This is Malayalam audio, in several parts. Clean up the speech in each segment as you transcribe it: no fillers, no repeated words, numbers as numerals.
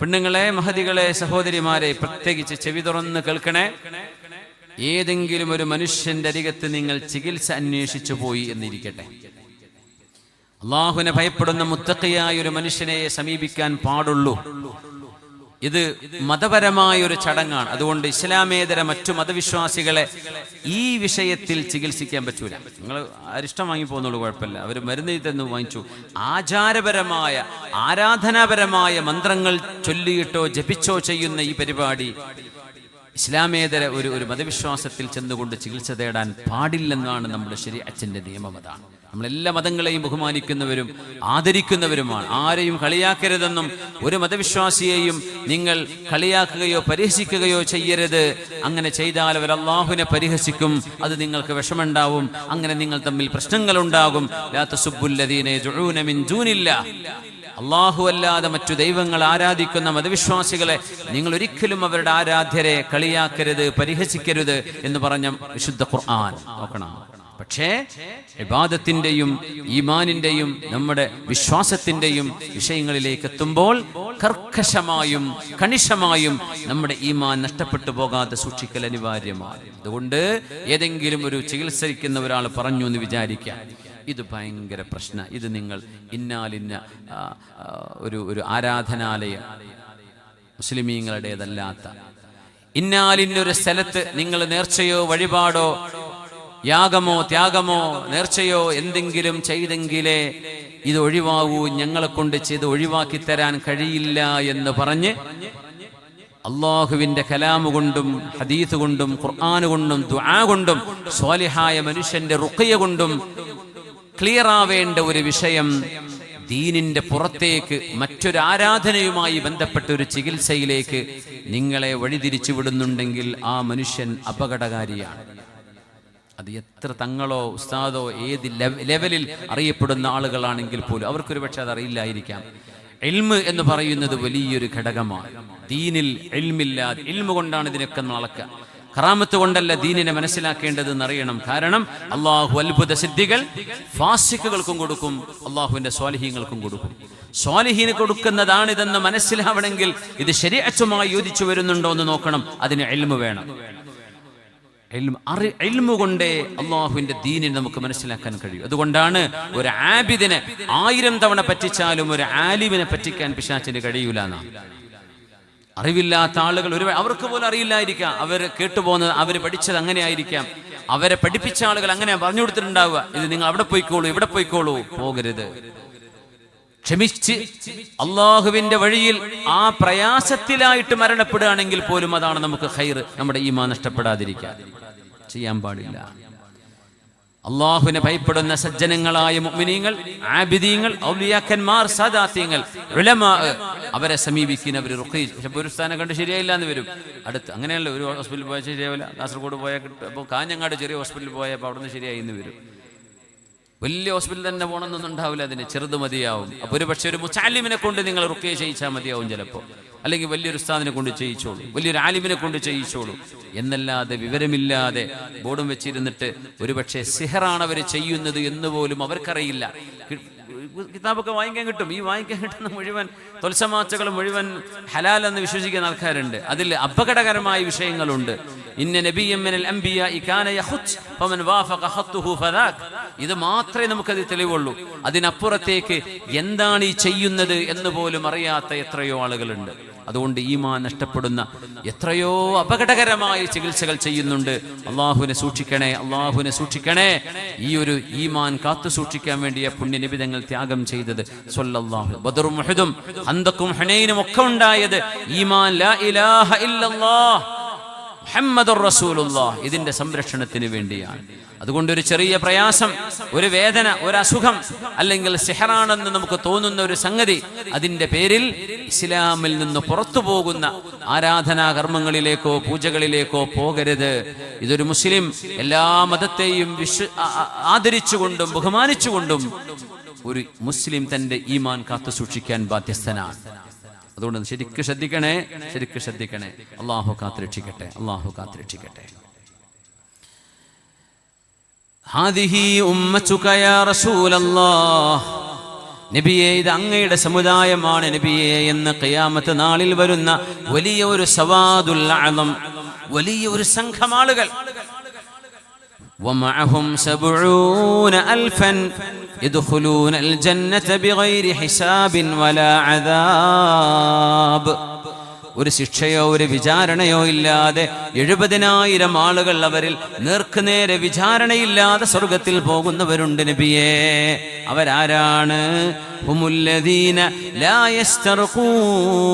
പെണ്ണുങ്ങളെ, മഹദികളെ, സഹോദരിമാരെ, പ്രത്യേകിച്ച് ചെവി തുറന്ന് കേൾക്കണേ. ഏതെങ്കിലും ഒരു മനുഷ്യന്റെ അരികത്ത് നിങ്ങൾ ചികിത്സ അന്വേഷിച്ചു പോയി എന്നിരിക്കട്ടെ, അള്ളാഹുവിനെ ഭയപ്പെടുന്ന മുത്തഖിയായ ഒരു മനുഷ്യനെ സമീപിക്കാൻ പാടുള്ളൂ. ഇത് മതപരമായ ഒരു ചടങ്ങാണ്. അതുകൊണ്ട് ഇസ്ലാമേതര മറ്റു മതവിശ്വാസികളെ ഈ വിഷയത്തിൽ ചികിത്സിക്കാൻ പറ്റൂല. നിങ്ങൾ അരിഷ്ടം വാങ്ങി പോകുന്നുള്ളൂ, കുഴപ്പമില്ല, അവർ മരുന്ന് തന്നെ വാങ്ങിച്ചു. ആചാരപരമായ ആരാധനാപരമായ മന്ത്രങ്ങൾ ചൊല്ലിയിട്ടോ ജപിച്ചോ ചെയ്യുന്ന ഈ പരിപാടി ഇസ്ലാമേതര ഒരു മതവിശ്വാസത്തിൽ ചെന്നുകൊണ്ട് ചികിത്സ തേടാൻ പാടില്ലെന്നാണ് നമ്മുടെ ശരീഅത്തിന്റെ നിയമം. അതാണ്. നമ്മളെല്ലാ മതങ്ങളെയും ബഹുമാനിക്കുന്നവരും ആദരിക്കുന്നവരുമാണ്. ആരെയും കളിയാക്കരുതെന്നും ഒരു മതവിശ്വാസിയെയും നിങ്ങൾ കളിയാക്കുകയോ പരിഹസിക്കുകയോ ചെയ്യരുത്. അങ്ങനെ ചെയ്താൽ അവർ അള്ളാഹുവിനെ പരിഹസിക്കും, അത് നിങ്ങൾക്ക് വിഷമുണ്ടാവും, അങ്ങനെ നിങ്ങൾ തമ്മിൽ പ്രശ്നങ്ങളുണ്ടാകും. ലാ തസുബ്ബുല്ലദീന യദ്ഊന മിൻ ദൂനില്ലാഹ്, അള്ളാഹു അല്ലാതെ മറ്റു ദൈവങ്ങൾ ആരാധിക്കുന്ന മതവിശ്വാസികളെ നിങ്ങൾ ഒരിക്കലും അവരുടെ ആരാധ്യരെ കളിയാക്കരുത്, പരിഹസിക്കരുത് എന്ന് പറഞ്ഞ വിശുദ്ധ ഖുർആൻ നോക്കണം. പക്ഷേ ഇബാദത്തിന്റെയും ഈമാനിന്റെയും നമ്മുടെ വിശ്വാസത്തിന്റെയും വിഷയങ്ങളിലേക്ക് എത്തുമ്പോൾ കർക്കശമായും കണിശമായും നമ്മുടെ ഈമാൻ നഷ്ടപ്പെട്ടു പോകാതെ സൂക്ഷിക്കൽ അനിവാര്യമാണ്. അതുകൊണ്ട് ഏതെങ്കിലും ഒരു ചികിത്സിക്കുന്ന ഒരാൾ പറഞ്ഞു എന്ന് വിചാരിക്കാം, ഇത് ഭയങ്കര പ്രശ്നം, ഇത് നിങ്ങൾ ഇന്നാലിന്ന ഒരു ആരാധനാലയം മുസ്ലിമീങ്ങളുടേതല്ലാത്ത ഇന്നാലിന്നൊരു സ്ഥലത്ത് നിങ്ങൾ നേർച്ചയോ വഴിപാടോ യാഗമോ ത്യാഗമോ നേർച്ചയോ എന്തെങ്കിലും ചെയ്തെങ്കിലേ ഇത് ഒഴിവാകൂ, ഞങ്ങളെ കൊണ്ട് ചെയ്ത് ഒഴിവാക്കി തരാൻ കഴിയില്ല എന്ന് പറഞ്ഞ് അള്ളാഹുവിന്റെ കലാമു കൊണ്ടും ഹദീസ് കൊണ്ടും ഖുർആൻ കൊണ്ടും ദുആ കൊണ്ടും സ്വാലിഹായ മനുഷ്യന്റെ റുഖ്യ കൊണ്ടും ക്ലിയർ ആവേണ്ട ഒരു വിഷയം ദീനിന്റെ പുറത്തേക്ക് മറ്റൊരു ആരാധനയുമായി ബന്ധപ്പെട്ട ഒരു ചികിത്സയിലേക്ക് നിങ്ങളെ വഴിതിരിച്ചു വിടുന്നുണ്ടെങ്കിൽ ആ മനുഷ്യൻ അപകടകാരിയാണ്. അത് എത്ര തങ്ങളോ ഉസ്താദോ ഏത് ലെവലിൽ അറിയപ്പെടുന്ന ആളുകളാണെങ്കിൽ പോലും അവർക്കൊരു പക്ഷെ അത് അറിയില്ലായിരിക്കാം. ഇൽമ് എന്ന് പറയുന്നത് വലിയൊരു ഘടകമാണ്. ദീനിൽ ഇൽമില്ലാതെ, ഇൽമു കൊണ്ടാണ് ഇതിനൊക്കെ അളക്കുക. കറാമത്ത് കൊണ്ടല്ല ദീനിനെ മനസ്സിലാക്കേണ്ടത് എന്നറിയണം. കാരണം അള്ളാഹു അത്ഭുത സിദ്ധികൾ ഫാസിക്കുകൾക്കും കൊടുക്കും, അള്ളാഹുവിന്റെ സ്വാലിഹീങ്ങൾക്കും കൊടുക്കും. സ്വാലിഹീന് കൊടുക്കുന്നതാണിതെന്ന് മനസ്സിലാവണമെങ്കിൽ ഇത് ശരീഅത്തുമായി യോജിച്ചു വരുന്നുണ്ടോ എന്ന് നോക്കണം. അതിന് ഇൽമു വേണം. ഇൽമു കൊണ്ടേ അള്ളാഹുവിന്റെ ദീനിനെ നമുക്ക് മനസ്സിലാക്കാൻ കഴിയും. അതുകൊണ്ടാണ് ഒരു ആബിദിനെ 1000 തവണ പറ്റിച്ചാലും ഒരു ആലിമിനെ പറ്റിക്കാൻ പിശാചിന് കഴിയൂല എന്നാണ്. അറിവില്ലാത്ത ആളുകൾ അവർക്ക് പോലും അറിയില്ലായിരിക്കാം, അവർ കേട്ടുപോകുന്നത്, അവർ പഠിച്ചത് അങ്ങനെ ആയിരിക്കാം, അവരെ പഠിപ്പിച്ച ആളുകൾ അങ്ങനെ പറഞ്ഞു കൊടുത്തിട്ടുണ്ടാവുക, ഇത് നിങ്ങൾ അവിടെ പോയിക്കോളൂ ഇവിടെ പോയിക്കോളൂ. പോകരുത്. ക്ഷമിച്ച് അള്ളാഹുവിന്റെ വഴിയിൽ ആ പ്രയാസത്തിലായിട്ട് മരണപ്പെടുകയാണെങ്കിൽ പോലും അതാണ് നമുക്ക് ഖൈർ. നമ്മുടെ ഈമാൻ നഷ്ടപ്പെടാതിരിക്കാൻ ചെയ്യാൻ പാടില്ല. അള്ളാഹുവിനെ ഭയപ്പെടുന്ന സജ്ജനങ്ങളായ മുഅ്മിനീങ്ങൾ, ആബിദീങ്ങൾ, ഔലിയാക്കന്മാർ, സാദാത്യങ്ങൾ, ഉലമാ, അവരെ സമീപിക്കുന്ന അവർ റുഖീ. ഒരു സ്ഥാനം കണ്ട് ശരിയായില്ല എന്ന് വരും. അടുത്ത് അങ്ങനെയല്ല, ഒരു ഹോസ്പിറ്റലിൽ പോയാൽ ശരിയാവില്ല, കാസർഗോഡ് പോയാൽ അപ്പോൾ കാഞ്ഞങ്ങാട് ചെറിയ ഹോസ്പിറ്റലിൽ പോയപ്പോൾ അവിടെ നിന്ന് ശരിയായി എന്ന് വരും. വലിയ ഹോസ്പിറ്റലിൽ തന്നെ പോകണമെന്നൊന്നും ഉണ്ടാവില്ല, അതിന് ചെറുത് മതിയാവും. അപ്പോൾ ഒരു പക്ഷേ ഒരു മുച്ചാലിമിനെ കൊണ്ട് നിങ്ങൾ റുഖ്യ ചെയ്യിച്ചാൽ മതിയാവും ചിലപ്പോൾ, അല്ലെങ്കിൽ വലിയൊരു ഉസ്താദിനെ കൊണ്ട് ചെയ്യിച്ചോളൂ, വലിയൊരു ആലിമിനെ കൊണ്ട് ചെയ്യിച്ചോളൂ എന്നല്ലാതെ വിവരമില്ലാതെ ബോർഡും വെച്ചിരുന്നിട്ട് ഒരുപക്ഷെ സിഹറാണ് അവർ ചെയ്യുന്നത് എന്ന് പോലും അവർക്കറിയില്ല. കിതാബൊക്കെ വാങ്ങിക്കാൻ കിട്ടും. ഈ വാങ്ങിക്കാൻ കിട്ടുന്ന മുഴുവൻ തൊൽസമാച്ചകൾ മുഴുവൻ ഹലാൽ എന്ന് വിശ്വസിക്കുന്ന ആൾക്കാരുണ്ട്. അതിൽ അപകടകരമായ വിഷയങ്ങളുണ്ട്. ഇന്ന നബിയ്യൻ മിനൽ അംബിയാഇ കാന യഖുത്ത് ഫമൻ വാഫഖ ഖത്തുഹു ഫദാക്. ഇത് മാത്രമേ നമുക്കത് തെളിവുള്ളൂ. അതിനപ്പുറത്തേക്ക് എന്താണ് ഈ ചെയ്യുന്നത് എന്ന് പോലും അറിയാത്ത എത്രയോ ആളുകളുണ്ട്. അതുകൊണ്ട് ഈമാൻ നഷ്ടപ്പെടുന്ന എത്രയോ അപകടകരമായ ചികിത്സകൾ ചെയ്യുന്നുണ്ട്. അള്ളാഹുവിനെ സൂക്ഷിക്കണേ, അള്ളാഹുവിനെ സൂക്ഷിക്കണേ. ഈ ഒരു ഈമാൻ കാത്തു സൂക്ഷിക്കാൻ വേണ്ടിയ പുണ്യനിബിധങ്ങൾ ത്യാഗം ചെയ്തത് സ്വല്ലല്ലാഹു. ബദറും ഉഹദും ഖന്തഖും ഹുനൈനും ഒക്കെ ഉണ്ടായത് ഈമാൻ ലാ ഇലാഹ ഇല്ലല്ലാഹ് മുഹമ്മദുർ റസൂലുള്ളാഹ് ഇതിന്റെ സംരക്ഷണത്തിന് വേണ്ടിയാണ്. അതുകൊണ്ട് ഒരു ചെറിയ പ്രയാസം, ഒരു വേദന, ഒരു അസുഖം, അല്ലെങ്കിൽ സിഹറാണെന്ന് നമുക്ക് തോന്നുന്ന ഒരു സംഗതി, അതിന്റെ പേരിൽ ഇസ്ലാമിൽ നിന്ന് പുറത്തു പോകുന്ന ആരാധനാ കർമ്മങ്ങളിലേക്കോ പൂജകളിലേക്കോ പോകരുത്. ഇതൊരു മുസ്ലിം എല്ലാ മതത്തെയും ആദരിച്ചുകൊണ്ടും ബഹുമാനിച്ചുകൊണ്ടും ഒരു മുസ്ലിം തന്റെ ഈമാൻ കാത്തു സൂക്ഷിക്കാൻ ബാധ്യസ്ഥനാണ്. അതുകൊണ്ട് ശരിക്കും ശ്രദ്ധിക്കണേ, ശരിക്കും ശ്രദ്ധിക്കണേ. അള്ളാഹു കാത്തുരക്ഷിക്കട്ടെ, അള്ളാഹു കാത്തുരക്ഷിക്കട്ടെ. ഹാദിഹി ഉമ്മതുക യാ റസൂലല്ലാഹ്, നബിയെ ഇത് അങ്ങയുടെ സമുദായമാണ് നബിയെ എന്ന് ഖിയാമത്ത് നാളിൽ വരുന്ന വലിയ ഒരു സവാദുൽ അഅ്ളം, വലിയ ഒരു സംഘം ആളുകൾ. ومعهم 70,000 يدخلون الجنة بغير حساب ولا عذاب. ഒരു ശിക്ഷയോ ഒരു വിചാരണയോ ഇല്ലാതെ 70,000 ആളുകൾ അവരിൽ നേർക്കുനേരെ വിചാരണയില്ലാതെ സ്വർഗത്തിൽ പോകുന്നവരുണ്ട് നബിയേ. അവരാരാണ്? ഹുമുല്ലദീന ലാ യസ്തർഖൂൻ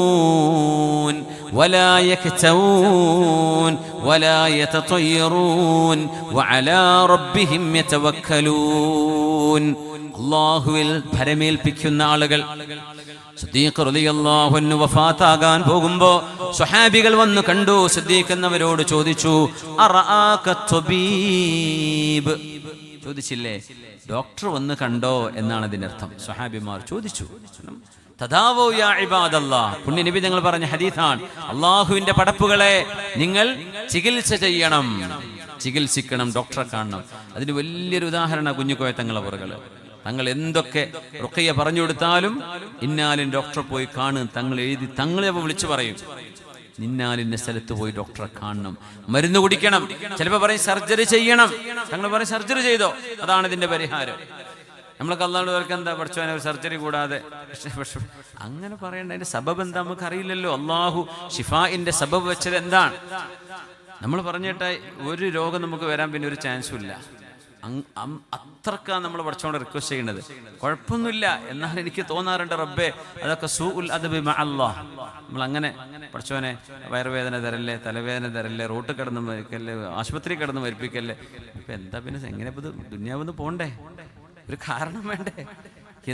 വലാ യക്തഊൻ വലാ യതതയ്യറൂൻ വഅലാ റബ്ബിഹിം യതവക്കലൂൻ. അല്ലാഹുവിൽ ഭരമേൽപ്പിക്കുന്ന ആളുകൾ. സിദ്ദീഖ് റളിയല്ലാഹു അൻഹു വഫാത്താകാൻ പോകുമ്പോൾ സ്വഹാബികൾ വന്നു കണ്ടു. സിദ്ദീഖ് എന്നവരോട് ചോദിച്ചു, അറആക തബീബ്, ചോദിച്ചില്ലേ, ഡോക്ടർ വന്ന് കണ്ടോ എന്നാണ് അതിന്റെ അർത്ഥം. സ്വഹാബിമാർ ചോദിച്ചു. തദാവൂ യാ ഇബാദല്ലാഹ്, പുണ്യ നബി തങ്ങൾ പറഞ്ഞ ഹദീസാണ്, അള്ളാഹുവിന്റെ പടപ്പുകളെ നിങ്ങൾ ചികിത്സ ചെയ്യണം, ചികിത്സിക്കണം, ഡോക്ടറെ കാണണം. അതിന് വലിയൊരു ഉദാഹരണ കുഞ്ഞുകോയ തങ്ങളവറുകള്. തങ്ങൾ എന്തൊക്കെ റുഖിയ പറഞ്ഞു കൊടുത്താലും ഇന്നാലിൻ ഡോക്ടറെ പോയി കാണും തങ്ങൾ എഴുതി, തങ്ങളെ വിളിച്ചു പറയും, ഇന്നാലിന്റെ സ്ഥലത്ത് പോയി ഡോക്ടറെ കാണണം, മരുന്ന് കുടിക്കണം. ചിലപ്പോൾ പറയും സർജറി ചെയ്യണം, തങ്ങൾ പറയും സർജറി ചെയ്തോ, അതാണ് ഇതിന്റെ പരിഹാരം. നമ്മളൊക്കെ അള്ളാഹുവിനോട് എന്താ പഠിച്ചോനെ ഒരു സർജറി കൂടാതെ, അങ്ങനെ പറയേണ്ട അതിന്റെ സബബ് എന്താ നമുക്ക് അറിയില്ലല്ലോ. അള്ളാഹു ഷിഫാഇന്റെ സബബ് വെച്ചത് എന്താണ്? നമ്മൾ പറഞ്ഞിട്ട് ഒരു രോഗം നമുക്ക് വരാൻ പിന്നെ ഒരു ചാൻസും ഇല്ല. അത്രക്കാണ് നമ്മൾ പഠിച്ചോണ്ട് റിക്വസ്റ്റ് ചെയ്യുന്നത്. കുഴപ്പമൊന്നുമില്ല, എന്നാൽ എനിക്ക് തോന്നാറുണ്ട് റബ്ബേ അതൊക്കെ സൂഉൽ അദബി മഅ അല്ലാഹ്. നമ്മൾ അങ്ങനെ പഠിച്ചോനെ വയറുവേദന തരല്ലേ, തലവേദന തരല്ലേ, റോട്ട് കിടന്ന് മരിക്കല്ലേ, ആശുപത്രി കിടന്ന് മരിപ്പിക്കല്ലേ. ഇപ്പൊ എന്താ പിന്നെ എങ്ങനെ ഇപ്പൊ ദുനിയാവെന്ന് പോണ്ടേ? ഒരു കാരണം വേണ്ടേ?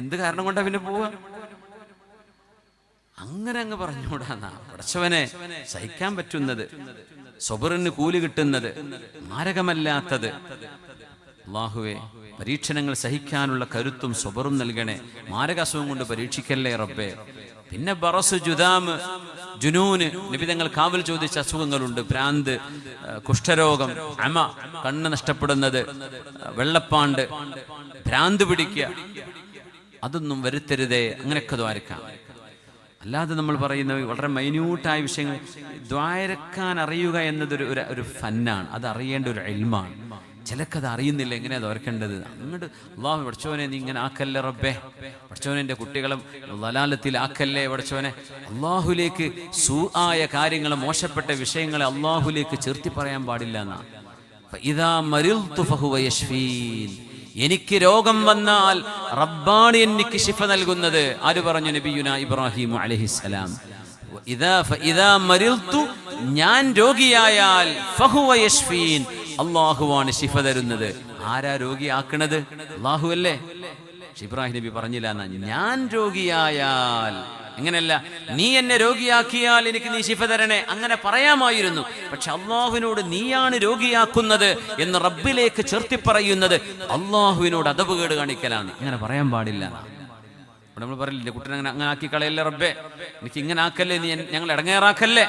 എന്ത് കാരണം കൊണ്ടാ പിന്നെ പോവാ? അങ്ങനെ അങ്ങ് പറഞ്ഞുകൂടാന്നാ. പഠിച്ചവനെ സഹിക്കാൻ പറ്റുന്നത്, സബറിന് കൂലി കിട്ടുന്നത്, മാരകമല്ലാത്തത്. അല്ലാഹുവേ പരീക്ഷണങ്ങൾ സഹിക്കാനുള്ള കരുത്തും സബറും നൽകണേ, മാരകാസുഖം കൊണ്ട് പരീക്ഷിക്കല്ലേ റബ്ബേ. പിന്നെ ബറസ്, ജുദാമ്, ജുനൂന്, നബി തങ്ങൾ കാവൽ ചോദിച്ച അസുഖങ്ങളുണ്ട്. ഭ്രാന്ത്, കുഷ്ഠരോഗം, അമ, കണ്ണ് നഷ്ടപ്പെടുന്നത്, വെള്ളപ്പാണ്ട്, ഭ്രാന്ത് പിടിക്കുക, അതൊന്നും വരുത്തരുതേ. അങ്ങനെയൊക്കെ ദ്വാരക്കാം. അല്ലാതെ നമ്മൾ പറയുന്ന വളരെ മൈന്യൂട്ടായ വിഷയങ്ങൾ ദ്വാരക്കാൻ അറിയുക എന്നതൊരു ഒരു ഫന്നാണ്, അത് അറിയേണ്ട ഒരു ഇൽമാണ്. ചിലക്കത് അറിയുന്നില്ല എങ്ങനെയാ ദ്വാരക്കേണ്ടത്. അങ്ങോട്ട് അല്ലാഹു പഠിച്ചോനെ നീ ഇങ്ങനെ ആക്കല്ലേ റബ്ബേ, പഠിച്ചോനെ എൻ്റെ കുട്ടികളും ദലാലത്തിൽ ആക്കല്ലേ പഠിച്ചോനെ. അള്ളാഹുലേക്ക് സൂആയ കാര്യങ്ങൾ, മോശപ്പെട്ട വിഷയങ്ങളെ അള്ളാഹുലേക്ക് ചേർത്തി പറയാൻ പാടില്ല എന്നാ. ഫഇദാ മരിൽതു ഫഹുവ യശ്ഫീൻ, എനിക്ക് രോഗം വന്നാൽ റബ്ബാണ് എനിക്ക് ശിഫ നൽകുന്നത്. ആര് പറഞ്ഞു? നബിയുന ഇബ്രാഹിം അലൈഹിസ്സലാം. ഫഇദാ മരിൽതു, ഞാൻ രോഗിയായാൽ ഫഹുവ യശ്ഫീൻ, അള്ളാഹുവാണ് ശിഫ തരുന്നത്. ആരാ രോഗിയാക്കണത്? അള്ളാഹു അല്ലേ. ഇബ്രാഹിം നബി പറഞ്ഞില്ല എന്നാ, ഞാൻ രോഗിയായാൽ, അങ്ങനെയല്ല നീ എന്നെ രോഗിയാക്കിയാൽ എനിക്ക് നീ ശിഫ തരണേ, അങ്ങനെ പറയാമായിരുന്നു. പക്ഷെ അള്ളാഹുവിനോട് നീയാണ് രോഗിയാക്കുന്നത് എന്ന് റബ്ബിലേക്ക് ചേർത്തി പറയുന്നത് അള്ളാഹുവിനോട് അദബുകേട് കാണിക്കലാണ്. അങ്ങനെ പറയാൻ പാടില്ല. നമ്മൾ പറയില്ലേ, കുട്ടനെ അങ്ങനെ ആക്കി കളയല്ലേ റബ്ബേ, എനിക്ക് ഇങ്ങനെ ആക്കല്ലേ, നീ ഞങ്ങൾ ഇടങ്ങേറാക്കല്ലേ,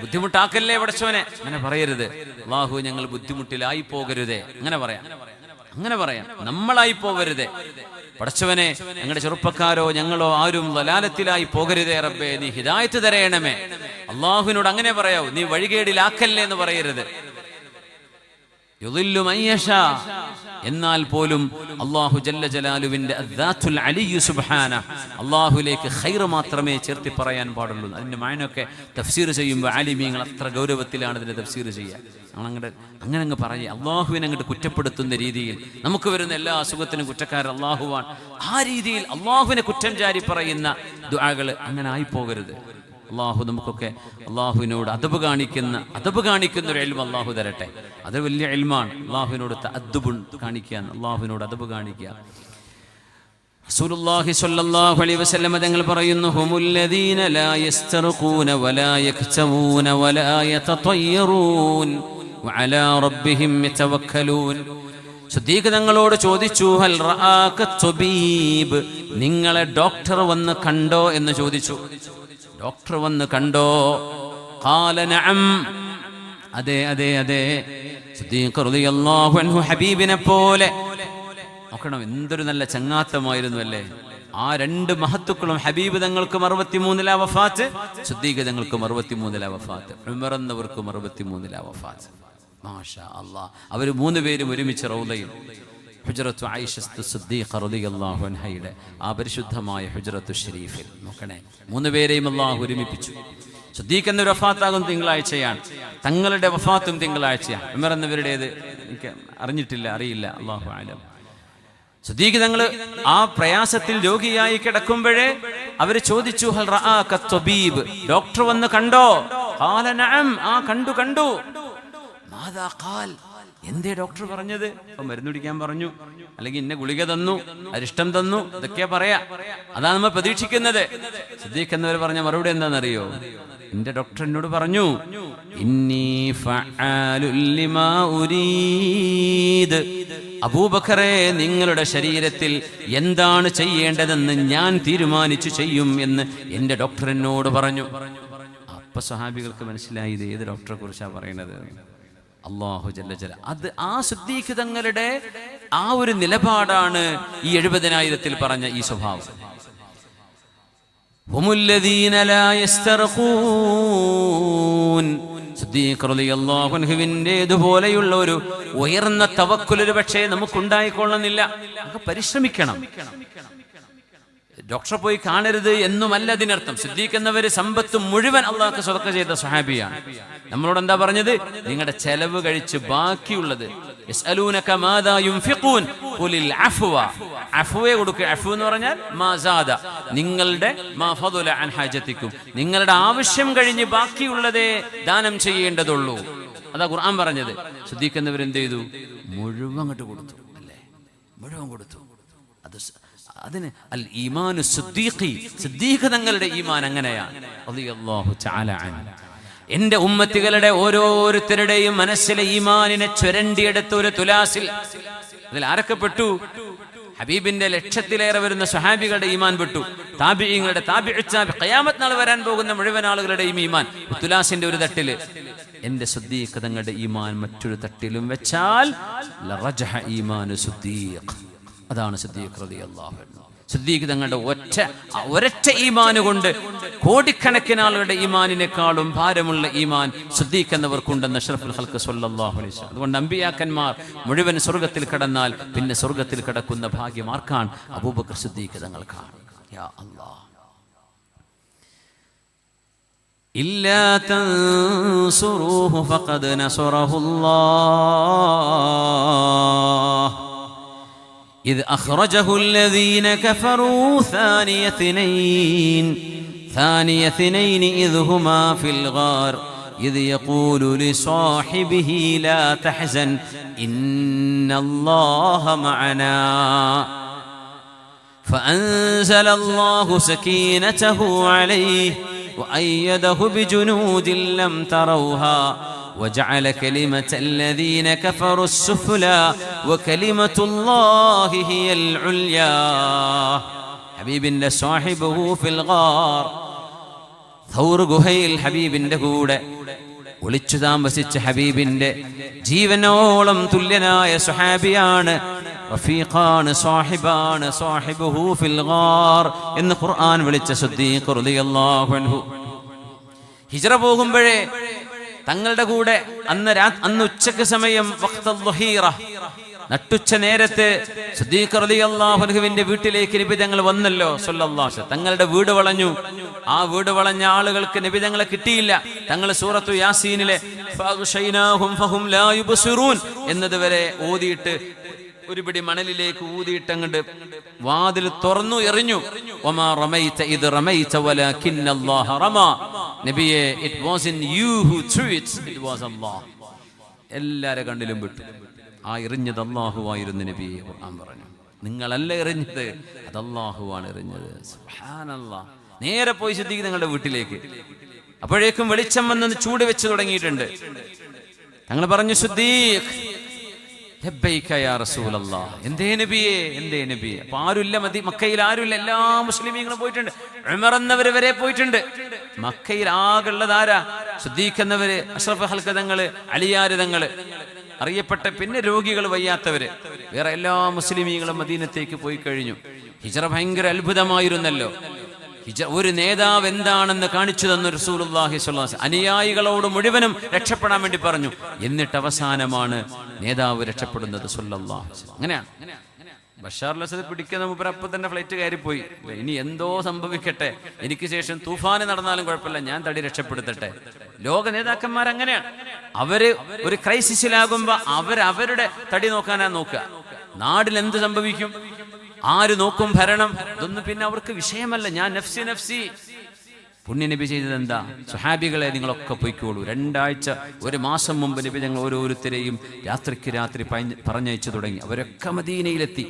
ബുദ്ധിമുട്ടാക്കല്ലേ പഠിച്ചവനെ. അങ്ങനെ പറയരുത്. അല്ലാഹു ഞങ്ങൾ ബുദ്ധിമുട്ടിലായി പോകരുതേ, അങ്ങനെ പറയാം. അങ്ങനെ പറയാം, നമ്മളായി പോകരുതേ പഠിച്ചവനെ. ഞങ്ങളുടെ ചെറുപ്പക്കാരോ ഞങ്ങളോ ആരും ദലാലത്തിലായി പോകരുതേ റബ്ബേ, നീ ഹിദായത്ത് തരയണമേ. അള്ളാഹുവിനോട് അങ്ങനെ പറയാവൂ, നീ വഴികേടിലാക്കല്ലേ എന്ന് പറയരുത്. യുദില്ലു മൻ യശാ, എന്നാൽ പോലും അല്ലാഹു ജല്ല ജലാലുവിന്റെ അദ്ദാത്തുൽ അലിയ്യു സുബ്ഹാനഹു, അല്ലാഹുവിലേക്ക് ഖൈർ മാത്രമേ ചേർത്തി പറയാൻ പാടുള്ളൂ. അതിന്റെ മഅനയൊക്കെ തഫ്സീർ ചെയ്യുമ്പോൾ ആലിമീങ്ങൾ അത്ര ഗൗരവത്തിലാണ് ഇതിന്റെ തഫ്സീർ ചെയ്യുക. അങ്ങനെ അങ്ങ് പറയുക, അള്ളാഹുവിനെ അങ്ങോട്ട് കുറ്റപ്പെടുത്തുന്ന രീതിയിൽ നമുക്ക് വരുന്ന എല്ലാ അസുഖത്തിനും കുറ്റക്കാരൻ അള്ളാഹുവാൻ, ആ രീതിയിൽ അള്ളാഹുവിനെ കുറ്റം ചാരി പറയുന്ന ദുആകൾ അങ്ങനെ ആയിപ്പോകരുത്. അള്ളാഹു നമുക്കൊക്കെ അള്ളാഹുവിനോട് അദബ് കാണിക്കുന്ന ഒരു ഇൽമ് അള്ളാഹു തരട്ടെ. അത് വലിയ ഇൽമാണ്. അള്ളാഹുവിനോട് തഅദ്ദുബ് കാണിക്കാൻ, അള്ളാഹുവിനോട് അദബ് കാണിക്കുക. റസൂലുള്ളാഹി സ്വല്ലല്ലാഹു അലൈഹി വസല്ലം തങ്ങൾ പറയുന്നു, ഹുമുല്ലദീന ലാ യസ്തർഖൂന വലാ യക്തമൂന വലാ യതതയ്യറൂൻ വഅലാ റബ്ബിഹിം യതവക്കലൂൻ. സിദ്ദീഖ് തങ്ങളോട് ചോദിച്ചു, ഹൽ റആക തബീബ്, നിങ്ങളെ ഡോക്ടർ വന്ന് കണ്ടോ എന്ന് ചോദിച്ചു. ഡോക്ടർ വന്ന് കണ്ടോ? ഖാല നഅം, അതെ അതെ അതെ. സിദ്ദീഖ് റളിയല്ലാഹു അൻഹു ഹബീബിനെ പോലെ നോക്കണം, എന്തൊരു നല്ല ചങ്ങാത്തമായിരുന്നു അല്ലേ. ആ രണ്ട് മഹത്തുക്കളും ഹബീബ് തങ്ങൾക്കും 63 വഫാത്ത്, സിദ്ദീഖ് തങ്ങൾക്കും 63 വഫാത്ത്, ഉമർ എന്നവർക്കും 63 വഫാത്ത്. മാഷാ അല്ലാഹ്. അവർ 3 പേരും ഒരുമിച്ച് റൗളയിൽ ഹുജ്റത്തു ആയിഷത്തു സിദ്ദീഖ റളിയല്ലാഹു അൻഹയുടെ ആ പരിശുദ്ധമായ ഹുജ്റത്തു ഷരീഫിൽ നോക്കണേ, 3 പേരെയും അല്ലാഹു ഒരുമിപ്പിച്ചു. സിദ്ദീഖ് എന്നൊരു വഫാത്താകും തിങ്കളാഴ്ചയാണ്, തങ്ങളുടെ വഫാത്തും തിങ്കളാഴ്ചയാണ്. ഉമർ എന്നവരുടേത് എനിക്ക് അറിയില്ല, അല്ലാഹു അഅലം. സിദ്ദീഖ് തങ്ങൾ ആ പ്രയാസത്തിൽ രോഗിയായി കിടക്കുമ്പോഴേ അവർ ചോദിച്ചു, ഹൽ റആക തബീബ്, ഡോക്ടർ വന്ന് കണ്ടോ? ഖാല നഅം, ആ കണ്ടു. മാദാ ഖാൽ, എന്തേ ഡോക്ടർ പറഞ്ഞത്? മരുന്ന് കുടിക്കാൻ പറഞ്ഞു, അല്ലെങ്കിൽ ഇന്ന ഗുളിക തന്നു, അരിഷ്ടം തന്നു, ഇതൊക്കെയാ പറയാ. അതാണ് നമ്മൾ പ്രതീക്ഷിക്കുന്നത്. സിദ്ദീഖ് എന്നവർ പറഞ്ഞ മറുപടി എന്താണെന്നറിയോ? എന്റെ ഡോക്ടർ എന്നോട് പറഞ്ഞു, ഇന്നി ഫഅാലുൽ ലിമാ ഉരീദ്, അബൂബക്കറെ, നിങ്ങളുടെ ശരീരത്തിൽ എന്താണ് ചെയ്യേണ്ടതെന്ന് ഞാൻ തീരുമാനിച്ചു ചെയ്യും എന്ന് എന്റെ ഡോക്ടർ എന്നോട് പറഞ്ഞു. അപ്പൊ സ്വഹാബികൾക്ക് മനസ്സിലായി ഇത് ഏത് ഡോക്ടറെ കുറിച്ചാണ് പറയുന്നത്. അല്ലാഹു ജല്ല ജലാ. അത് ആ സിദ്ദീഖ് തങ്ങളുടെ ആ ഒരു നിലപാടാണ് ഈ 70,000 പറഞ്ഞ ഈ സ്വഭാവം. ഹുമുല്ലദീന ലാ യസ്തർഖൂൻ, സിദ്ദീഖ് റളിയല്ലാഹു അൻഹുവിന്റേതുപോലെയുള്ള ഒരു ഉയർന്ന തവക്കുൽ ഒരു പക്ഷേ നമുക്കുണ്ടായിക്കൊള്ളുന്നില്ല. നമുക്ക് പരിശ്രമിക്കണം. ഡോക്ടറെ പോയി കാണരുത് എന്നുമല്ല അതിനർത്ഥം. സിദ്ദീഖ് എന്നവര് സമ്പത്ത് മുഴുവൻ അള്ളാഹ്ക്ക് സദഖ ചെയ്ത സ്വഹാബിയാണ്. നമ്മളോട് എന്താ പറഞ്ഞത്? നിങ്ങളുടെ ചെലവ് കഴിച്ച് ബാക്കിയുള്ളത്, യസ്അലൂനക മാദാ യുൻഫിഖൂൻ ഖുലിൽ അഫ്വ, അഫ്വയെ കൊടുക്കുക. അഫ്വ എന്ന് പറഞ്ഞാൽ മാ സാദ, നിങ്ങളുടെ മാ ഫദല അൻ ഹാജതിക്കും, നിങ്ങളുടെ ആവശ്യം കഴിഞ്ഞ് ബാക്കിയുള്ളതേ ദാനം ചെയ്യേണ്ടതുള്ളൂ. അതാ ഖുർആൻ പറഞ്ഞത്. സിദ്ദീഖ് എന്നവർ എന്ത് ചെയ്തു? മുഴുവൻ അങ്ങോട്ട് കൊടുത്തു, അല്ലേ? മുഴുവൻ കൊടുത്തു. അതിന് അൽ ഈമാനു സിദ്ദീഖി, സിദ്ദീഖ് തങ്ങളുടെ ഈമാൻ അങ്ങനെയാണ്. റളിയല്ലാഹു തആല അൻഹു. എന്റെ ഉമ്മത്തികളുടെ ഓരോരുത്തരുടെയും മനസ്സിലെ ഈമാനിനെ ചുരണ്ടിയെടുത്ത ഒരു തുലാസിൽ അതിൽ ആരൊക്കെ പെട്ടു? ഹബീബിന്റെ 1,00,000-ലേറെ വരുന്ന സ്വഹാബികളുടെ ഈമാൻ പെട്ടു. താബിഈങ്ങളുടെ ഖിയാമത്ത് നാൾ വരാൻ പോകുന്ന മുഴുവൻ ആളുകളുടെയും ഈമാൻ തുലാസിന്റെ ഒരു തട്ടില്. എന്റെ സിദ്ദീഖ് തങ്ങളുടെ ഈമാൻ മറ്റൊരു തട്ടിലും വെച്ചാൽ ലറജഹ ഈമാനു സിദ്ദീഖ്. അതാണ് സിദ്ദീഖ് റളിയല്ലാഹു അൻഹു. സിദ്ദീഖ് തങ്ങളുടെ ഒരൊറ്റ ഈമാൻ കൊണ്ട് കോടിക്കണക്കിന് ആളുകളുടെ ഈമാനിനേക്കാളും ഭാരമുള്ള ഈമാൻ സിദ്ദീഖ് എന്നവർക്കുണ്ടെന്ന് അഷ്റഫുൽ ഖൽഖ് സ്വല്ലല്ലാഹു അലൈഹി വസല്ലം. അതുകൊണ്ട് അമ്പിയാക്കന്മാർ മുഴുവൻ സ്വർഗ്ഗത്തിൽ കടന്നാൽ പിന്നെ സ്വർഗ്ഗത്തിൽ കടക്കുന്ന ഭാഗ്യം ആർക്കാണ്? അബൂബക്കർ സിദ്ദീഖ് തങ്ങൾക്കാണ്. യാ അല്ലാഹ്. ഇല്ലാ തൻസുറൂഹു ഫഖദ് നസറഹുല്ലാഹ് إذ أخرجه الذين كفروا ثاني اثنين إذ هما في الغار إذ يقول لصاحبه لا تحزن إن الله معنا فأنزل الله سكينته عليه وأيده بجنود لم تروها وجعل كلمة الذين كفروا السفلى وكلمة الله هي العليا حبيب صاحبه في الغار ثور ഗുഹയിൽ ഹബീബിന്റെ കൂടെ ഒളിച്ചു താമസിച്ച ഹബീബിന്റെ ജീവനോളം തുല്യനായ സ്വഹാബിയാണ്, റഫീഖാണ്, സാഹിബാണ്. സാഹിബുഹു ഫിൽ ഗാർ എന്ന് ഖുർആൻ വിളിച്ച സിദ്ദീഖ് റളിയല്ലാഹു അൻഹു ഹിജ്റ പോകുമ്പോഴേ തങ്ങളുടെ കൂടെ അന്ന് ഉച്ചക്ക് സമയം വഖ്തുൽ ളുഹീറ, നട്ടുച്ച നേരത്ത് സിദ്ദീഖ് റളിയല്ലാഹു അൻഹുവിന്റെ വീട്ടിലേക്ക് നബി തങ്ങൾ വന്നല്ലോ സ്വല്ലല്ലാഹു അലൈഹി വസല്ലം. തങ്ങളുടെ വീട് വളഞ്ഞു. ആ വീട് വളഞ്ഞ ആളുകൾക്ക് നബി തങ്ങളെ കിട്ടിയില്ല. തങ്ങൾ സൂറത്തു യാസീനിലെ ഫഅഗ്ശൈനാഹും ഫഹും ലാ യുബ്സിറൂൻ എന്നതുവരെ ഓതിയിട്ട് ഒരു പിടി മണലിലേക്ക് ഊതിയിട്ട് അങ്ങോട്ട് വാതിൽ തുറന്നു എറിഞ്ഞു. വമാ റമൈത ഇദ് റമൈത വലാകിന്നല്ലാഹ റമാ. നബിയെ, it wasn't you who threw it, it was Allah. എല്ലാരെ കണ്ണിലും വിട്ടു. ആ എറിഞ്ഞത് അല്ലാഹുവായിരുന്നു നബിയെ. ഖുർആൻ പറഞ്ഞു, നിങ്ങളല്ല എറിഞ്ഞത്, അത് അല്ലാഹുവാണ് എറിഞ്ഞത്. സുബ്ഹാനല്ലാഹ്. നേരെ പോയി സിദ്ദീഖ് നിങ്ങളുടെ വീട്ടിലേക്ക്. അപ്പോഴേക്കും വെളിച്ചം വന്ന് ചൂട് വെച്ച് തുടങ്ങിയിട്ടുണ്ട്. തങ്ങൾ പറഞ്ഞു, സിദ്ദീഖ് ലബ്ബൈക യാ റസൂലല്ലാഹ്. എന്തേ നബിയെ, എന്തേ നബിയെ? അപ്പൊ ആരുമില്ല, മക്കയിൽ ആരുമില്ല, എല്ലാ മുസ്ലിമീങ്ങളും പോയിട്ടുണ്ട്. ഉമർ എന്നവര് വരെ പോയിട്ടുണ്ട്. മക്കയിൽ ആകെയുള്ളത് ആരാ? സിദ്ദീഖ് എന്നവര്, അഷ്റഫ് ഖൽഖ് തങ്ങള്, അലിയാര് തങ്ങള്, അറിയപ്പെട്ട, പിന്നെ രോഗികൾ, വയ്യാത്തവര്. വേറെ എല്ലാ മുസ്ലിമീങ്ങളും മദീനത്തേക്ക് പോയി കഴിഞ്ഞു. ഹിജ്റ ഭയങ്കര അത്ഭുതമായിരുന്നല്ലോ. ഒരു നേതാവ് എന്താണെന്ന് കാണിച്ചു തന്നു റസൂലുള്ളാഹി സ്വല്ലല്ലാഹു അലൈഹി വസല്ലം. അനുയായികളോട് മുഴുവനും രക്ഷപ്പെടാൻ വേണ്ടി പറഞ്ഞു. എന്നിട്ട് അവസാനമാണ് നേതാവ് രക്ഷപ്പെടുന്നത് സ്വല്ലല്ലാഹു അലൈഹി വസല്ലം. അങ്ങനെയാണ് ബഷാർ അൽ അസദ് പിടിക്കുന്ന മൂപ്പർ അപ്പം തന്നെ ഫ്ലൈറ്റ് കയറിപ്പോയി. ഇനി എന്തോ സംഭവിക്കട്ടെ, എനിക്ക് ശേഷം തൂഫാന് നടന്നാലും കുഴപ്പമില്ല, ഞാൻ തടി രക്ഷപ്പെടുത്തട്ടെ. ലോക നേതാക്കന്മാർ അങ്ങനെയാണ്. അവര് ഒരു ക്രൈസിസിലാകുമ്പോ അവരുടെ തടി നോക്കാനാ നോക്കുക. നാടിൽ എന്ത് സംഭവിക്കും, ആര് നോക്കും ഭരണം, ഇതൊന്നും പിന്നെ അവർക്ക് വിഷയമല്ല. ഞാൻ നഫ്സി നഫ്സി. പുണ്യനബി ചെയ്തത് എന്താ? സ്വഹാബികളെ നിങ്ങളൊക്കെ പൊയ്ക്കോളൂ. 2 ആഴ്ച 1 മാസം മുമ്പ് നബി ഞങ്ങൾ ഓരോരുത്തരെയും രാത്രിക്ക് രാത്രി പറഞ്ഞയച്ചു തുടങ്ങി. അവരൊക്കെ മദീനയിലെത്തി.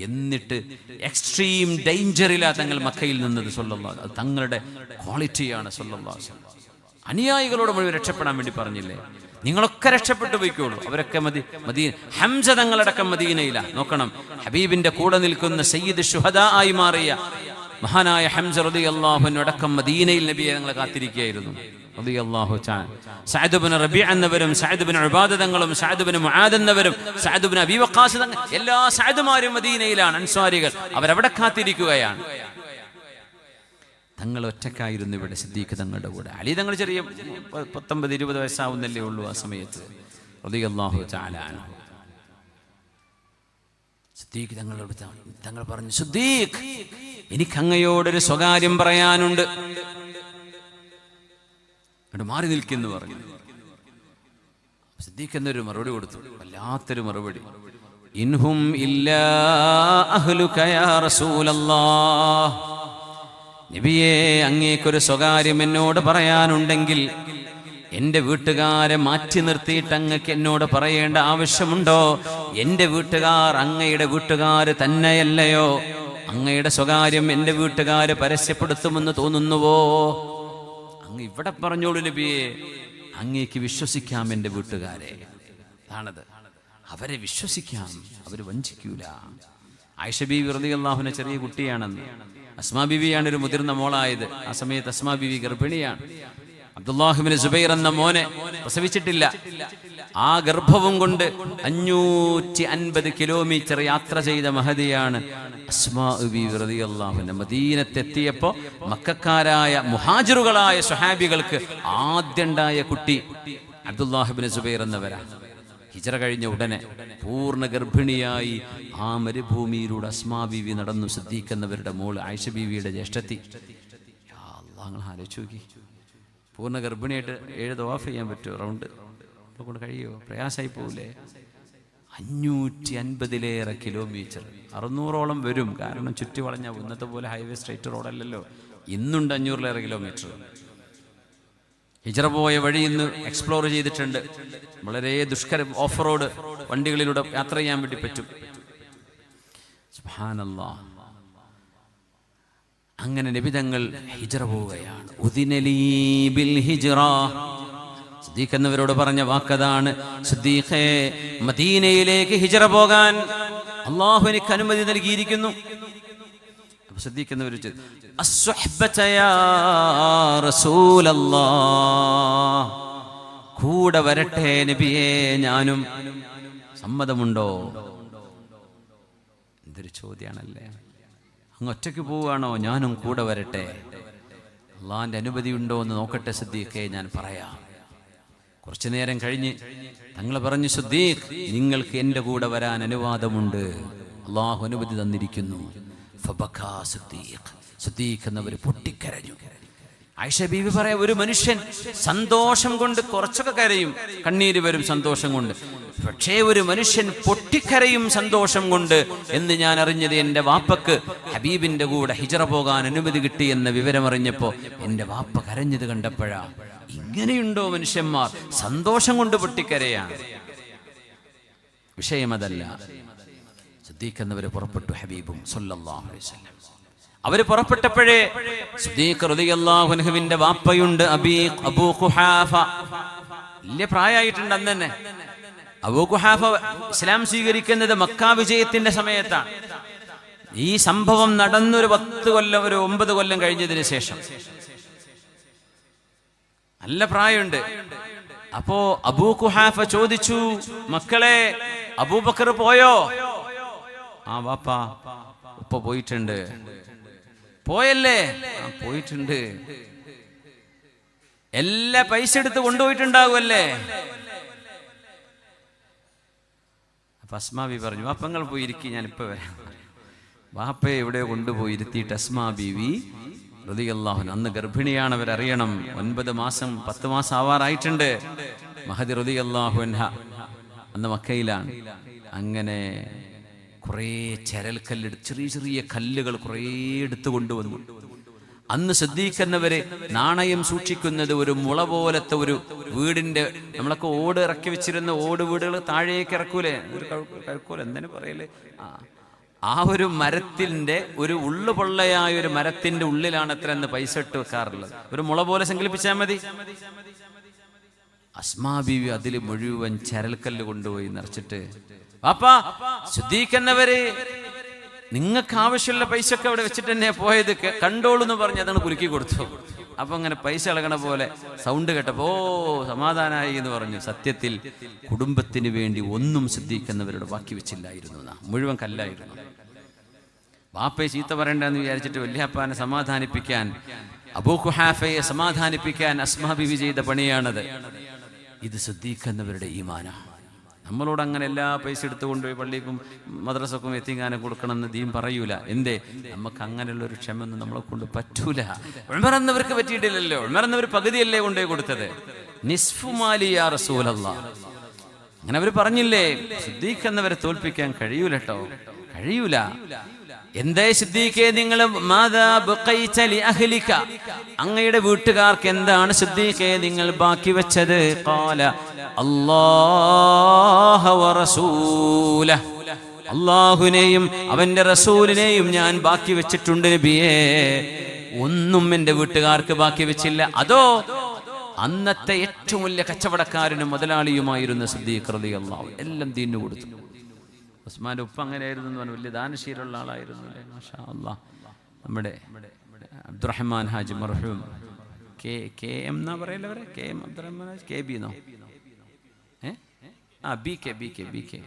എന്നിട്ട് എക്സ്ട്രീം ഡേഞ്ചറിലാ തങ്ങൾ മക്കയിൽ നിന്നത് സ്വല്ലല്ലാഹു. അത് തങ്ങളുടെ ക്വാളിറ്റിയാണ് സ്വല്ലല്ലാഹു അലൈഹി വസല്ലം. അനുയായികളോട് മുഴുവൻ രക്ഷപ്പെടാൻ വേണ്ടി പറഞ്ഞില്ലേ, നിങ്ങളൊക്കെ രക്ഷപ്പെട്ടു പോയിക്കോളൂ. അവരൊക്കെ മദീന, ഹംസ തങ്ങളടക്കം മദീനയില. നോക്കണം, ഹബീബിന്റെ കൂടെ നിൽക്കുന്ന സയ്യിദ് ശുഹദാ ആയി മാറിയ മഹാനായ ഹംസ റളിയല്ലാഹു അൻഹു അടക്കം മദീനയിൽ നബിയെ ഞങ്ങൾ കാത്തിരിക്കുകയായിരുന്നു റളിയല്ലാഹു തആല. സഅദ് ഇബ്നു റബീഅ എന്നവരും സഅദ് ഇബ്നു ഉബാദ തങ്ങളും സഅദ് ഇബ്നു മുആദ് എന്നവരും സഅദ് ഇബ്നു അബീ വഖാസ് തങ്ങൾ, എല്ലാ സഅദ്മാരും മദീനയിലാണ്, അൻസ്വാരികൾ. അവരവിടെ കാത്തിരിക്കുകയാണ്. തങ്ങൾ ഒറ്റക്കായിരുന്നു ഇവിടെ, സിദ്ദീഖ് തങ്ങളുടെ കൂടെ. അലി തങ്ങൾ ചെറിയ 19-20 വയസ്സാവുന്നല്ലേ ഉള്ളൂ ആ സമയത്ത് റളിയല്ലാഹു തആല അൻഹു. സിദ്ദീഖ് തങ്ങൾ പറഞ്ഞു, സിദ്ദീഖ്, എനിക്ക് അങ്ങയോടൊരു സ്വകാര്യം പറയാനുണ്ട്. മാറി നിൽക്കുന്നു പറഞ്ഞു. സിദ്ദീഖ് എന്നൊരു മറുപടി കൊടുത്തു, വല്ലാത്തൊരു മറുപടി. ഇൻഹും ഇല്ലാ അഹ്ലുക യാ റസൂലല്ലാഹ്. നബിയേ, അങ്ങേക്കൊരു സ്വകാര്യം എന്നോട് പറയാനുണ്ടെങ്കിൽ എന്റെ വീട്ടുകാരെ മാറ്റി നിർത്തിയിട്ട് അങ്ങക്ക് എന്നോട് പറയേണ്ട ആവശ്യമുണ്ടോ? എന്റെ വീട്ടുകാർ അങ്ങയുടെ വീട്ടുകാർ തന്നെയല്ലയോ? അങ്ങയുടെ സ്വകാര്യം എന്റെ വീട്ടുകാര് പരസ്യപ്പെടുത്തുമെന്ന് തോന്നുന്നുവോ? അങ്ങ് ഇവിടെ പറഞ്ഞോളൂ നബിയെ, അങ്ങേക്ക് വിശ്വസിക്കാം എന്റെ വീട്ടുകാരെ. അതാണത്, അവരെ വിശ്വസിക്കാം, അവര് വഞ്ചിക്കൂല. ആയിഷ ബീവി റളിയല്ലാഹു അൻഹ ചെറിയ കുട്ടിയാണെന്ന്. അസ്മാ ബീവിയാണ് ഒരു മുതിർന്ന മോളായത്. ആ സമയത്ത് അസ്മാ ബീവി ഗർഭിണിയാണ്. അബ്ദുല്ലാഹ് ഇബ്നു സുബൈർ എന്ന മോനെ പ്രസവിച്ചിട്ടില്ല. ആ ഗർഭവും കൊണ്ട് 550 കിലോമീറ്റർ യാത്ര ചെയ്ത മഹദിയാണ് അസ്മാ ബീവി റളിയല്ലാഹു അൻഹ. മദീനത്തെത്തിയപ്പോ മക്കക്കാരായ മുഹാജിറുകളായ സ്വഹാബികൾക്ക് ആദ്യണ്ടായ കുട്ടി അബ്ദുല്ലാഹ് ഇബ്നു സുബൈർ എന്നവരാണ്. ഹിജ്റ കഴിഞ്ഞ ഉടനെ പൂർണ്ണ ഗർഭിണിയായി ആ മരുഭൂമിയിലൂടെ അസ്മാ ബീവി നടന്നു. സിദ്ദീഖ് എന്നവരുടെ മോള് ആയിഷ ബീവിയുടെ ജ്യേഷ്ഠത്തി. അല്ലാഹ് ആലോചിച്ച് നോക്കി, പൂർണ്ണ ഗർഭിണിയായിട്ട് 7 തവാഫ് ചെയ്യാൻ പറ്റുമോ? റൗണ്ട് കൊണ്ട് കഴിയുമോ? പ്രയാസമായി പോവില്ലേ? 550-ലേറെ കിലോമീറ്റർ, 600ഓളം വരും. കാരണം ചുറ്റി വളഞ്ഞ, ഇന്നത്തെ പോലെ ഹൈവേ സ്ട്രൈറ്റ് റോഡല്ലല്ലോ. ഇന്നുണ്ട് 500-ലേറെ കിലോമീറ്റർ. ഹിജ്റ പോയ വഴി ഇന്ന് എക്സ്പ്ലോർ ചെയ്തിട്ടുണ്ട്. വളരെ ദുഷ്കരം, ഓഫ് റോഡ് വണ്ടികളിലൂടെ യാത്ര ചെയ്യാൻ വേണ്ടി പറ്റും. സുബ്ഹാനല്ലാഹ്. അങ്ങനെ നബി തങ്ങൾ ഹിജ്റ പോവുകയാണ്. ഉദിനലീ ബിൽ ഹിജ്റ. സിദ്ദീഖ് എന്നവരോട് പറഞ്ഞ വാക്കതാണ്, സിദ്ദീഖേ, മദീനയിലേക്ക് ഹിജ്റ പോകാൻ അല്ലാഹു എനിക്ക് അനുമതി നൽകിയിരിക്കുന്നു. അപ്പോൾ സിദ്ദീഖ് എന്നവർ അസ്സുഹ്ബത യാ റസൂലല്ലാഹ്, കൂടെ വരട്ടെ നബിയേ, ഞാനും, സമ്മതമുണ്ടോ? എന്തൊരു ചോദ്യാണല്ലേ. അങ്ങ് ഒറ്റയ്ക്ക് പോവുകയാണോ? ഞാനും കൂടെ വരട്ടെ, അള്ളാഹിന്റെ അനുമതി ഉണ്ടോ എന്ന് നോക്കട്ടെ സിദ്ദീഖേ, ഞാൻ പറയാം. കുറച്ചു നേരം കഴിഞ്ഞ് തങ്ങൾ പറഞ്ഞു, സിദ്ദീഖ്, നിങ്ങൾക്ക് എൻ്റെ കൂടെ വരാൻ അനുവാദമുണ്ട്, അള്ളാഹു അനുമതി തന്നിരിക്കുന്നു. ഫബകാ സിദ്ദീഖ്. സിദ്ദീഖ് എന്നവർ പൊട്ടിക്കരഞ്ഞു. ആയിഷ ബീവി പറയാം, ഒരു മനുഷ്യൻ സന്തോഷം കൊണ്ട് കുറച്ചൊക്കെ കരയും, കണ്ണീര് വരും സന്തോഷം കൊണ്ട്. പക്ഷേ ഒരു മനുഷ്യൻ പൊട്ടിക്കരയും സന്തോഷം കൊണ്ട് എന്ന് ഞാൻ അറിഞ്ഞത് എൻ്റെ വാപ്പക്ക് ഹബീബിന്റെ കൂടെ ഹിജ്റ പോകാൻ അനുമതി കിട്ടി എന്ന വിവരമറിഞ്ഞപ്പോ എൻ്റെ വാപ്പ കരഞ്ഞത് കണ്ടപ്പോഴാ. ഇങ്ങനെയുണ്ടോ മനുഷ്യന്മാർ? സന്തോഷം കൊണ്ട് പൊട്ടിക്കരയാണ്. വിഷയമതല്ല. സിദ്ദീഖ് എന്നവര് പുറപ്പെട്ടു. ഹബീബും സല്ലല്ലാഹു അലൈഹി വസല്ലം അവര് പുറപ്പെട്ടപ്പോഴേ സിദ്ദീഖ് റളിയല്ലാഹു അൻഹുവിന്റെ വാപ്പയുണ്ട്, അബൂ ഖുഹാഫ. വലിയ പ്രായമായിട്ടുണ്ട് അന്ന് തന്നെ. അബൂ ഖുഹാഫ ഇസ്ലാം സ്വീകരിക്കുന്നത് മക്ക വിജയത്തിന്റെ സമയത്താണ്. ഈ സംഭവം നടന്നൊരു 10 കൊല്ലം, ഒരു 9 കൊല്ലം കഴിഞ്ഞതിന് ശേഷം. നല്ല പ്രായമുണ്ട്. അപ്പോ അബൂ ഖുഹാഫ ചോദിച്ചു, മക്കളെ, അബൂബക്കർ പോയോ? ആ വാപ്പ ഉപ്പ പോയിട്ടുണ്ട്. പോയല്ലേ? പോയിട്ടുണ്ട്. എല്ലാ പൈസ എടുത്ത് കൊണ്ടുപോയിട്ടുണ്ടാകുമല്ലേ? അപ്പൊ അസ്മാ ബീവി പറഞ്ഞു, വാപ്പങ്ങൾ പോയിരിക്കും, ഞാനിപ്പോ വരാം. വാപ്പയെ എവിടെയോ കൊണ്ടുപോയി ഇരുത്തിയിട്ട് അസ്മാ ബീവി റളിയല്ലാഹു അൻഹ, അന്ന് ഗർഭിണിയാണ്, അവരറിയണം, 9 മാസം 10 മാസം ആവാറായിട്ടുണ്ട്. മഹദി റളിയല്ലാഹു അൻഹ അന്ന് മക്കയിലാണ്. അങ്ങനെ കുറേ ചെരൽക്കല്ല്, ചെറിയ ചെറിയ കല്ലുകൾ കുറേ എടുത്തു കൊണ്ടുവന്നു. അന്ന് ശ്രദ്ധിക്കുന്നവര് നാണയം സൂക്ഷിക്കുന്നത് ഒരു മുള പോലത്തെ ഒരു വീടിന്റെ, നമ്മളൊക്കെ ഓട് ഇറക്കി വെച്ചിരുന്ന ഓട് വീടുകൾ താഴേക്ക് ഇറക്കൂലേ, ഒരു കഴുക്കൂല എന്തിനു പറയല്, ആ ഒരു മരത്തിന്റെ ഒരു ഉള്ളുപൊള്ളയായ ഒരു മരത്തിന്റെ ഉള്ളിലാണ് അത്ര എന്ന് പൈസ ഇട്ട് വെക്കാറുള്ളത്. ഒരു മുള പോലെ സങ്കല്പിച്ചാൽ മതി. അസ്മാ ബീവി അതിൽ മുഴുവൻ ചരൽക്കല്ല് കൊണ്ടുപോയി നിറച്ചിട്ട്, പാപ്പാ ശ്രദ്ധിക്കുന്നവര് നിങ്ങൾക്ക് ആവശ്യമുള്ള പൈസ ഒക്കെ അവിടെ വെച്ചിട്ട് തന്നെ പോയത്, കണ്ടോളൂ എന്ന് പറഞ്ഞ് അതാണ് കുലുക്കി കൊടുത്തു. അപ്പൊ അങ്ങനെ പൈസ ഇളകണ പോലെ സൗണ്ട് കേട്ടപ്പോ സമാധാനായി എന്ന് പറഞ്ഞു. സത്യത്തിൽ കുടുംബത്തിന് വേണ്ടി ഒന്നും ശ്രദ്ധിക്കുന്നവരുടെ ബാക്കി വെച്ചില്ലായിരുന്നു, മുഴുവൻ കല്ലായിരുന്നു. വാപ്പയെ ചീത്ത പറയണ്ടെന്ന് വിചാരിച്ചിട്ട് വല്യപ്പാനെ സമാധാനിപ്പിക്കാൻ, അബൂ ഖുഹാഫയെ സമാധാനിപ്പിക്കാൻ അസ്മാ ബീവി ചെയ്ത പണിയാണത്. ഇത് ശ്രദ്ധിക്കുന്നവരുടെ ഈമാന. നമ്മളോട് അങ്ങനെ എല്ലാ പൈസ എടുത്തുകൊണ്ടുപോയി പള്ളിക്കും മദ്രസക്കും എത്തിങ്ങാനും കൊടുക്കണമെന്ന് ദീൻ പറയൂല. എന്തേ? നമുക്ക് അങ്ങനെയുള്ളൊരു ക്ഷമൊന്നും നമ്മളെ കൊണ്ട് പറ്റൂല. ഉമറന്നവർക്ക് പറ്റിയിട്ടില്ലല്ലോ. ഉമറന്നവർ പകുതിയല്ലേ കൊണ്ടുപോയി കൊടുത്തത്. നിസ്ഫു മാലി യാ റസൂലല്ലാഹ്, അങ്ങനെ അവർ പറഞ്ഞില്ലേ. സിദ്ദീഖെന്നവരെ തോൽപ്പിക്കാൻ കഴിയൂല കേട്ടോ, കഴിയൂല. എന്തേ സിദ്ദീഖേ നിങ്ങൾ അങ്ങയുടെ വീട്ടുകാർക്ക് എന്താണ് സിദ്ദീഖേ നിങ്ങൾ ബാക്കി വെച്ചത്? ഖാല അല്ലാഹ വറസൂല, അല്ലാഹുവിനെയും അവന്റെ റസൂലിനെയും ഞാൻ ബാക്കി വെച്ചിട്ടുണ്ട് നബിയേ. ഒന്നും എന്റെ വീട്ടുകാർക്ക് ബാക്കി വെച്ചില്ല. അതോ അന്നത്തെ ഏറ്റവും വലിയ കച്ചവടക്കാരനും മുതലാളിയുമായിരുന്ന സിദ്ദീഖ് റളിയല്ലാഹു എല്ലാം ദീനു കൊടുത്തു. ഉസ്മാന്റെ ഉപ്പ അങ്ങനെയായിരുന്നു എന്ന് പറഞ്ഞു, വലിയ ദാനശീലമുള്ള ആളായിരുന്നു. മാഷാ അല്ലാഹ്. നമ്മുടെ അബ്ദുറഹ്മാൻ ഹാജി മർഹൂം കെ എം എന്നാ പറയല്ലേ അവരെ, K M Abdurahman Haji, K B എന്നോ, ബി കെ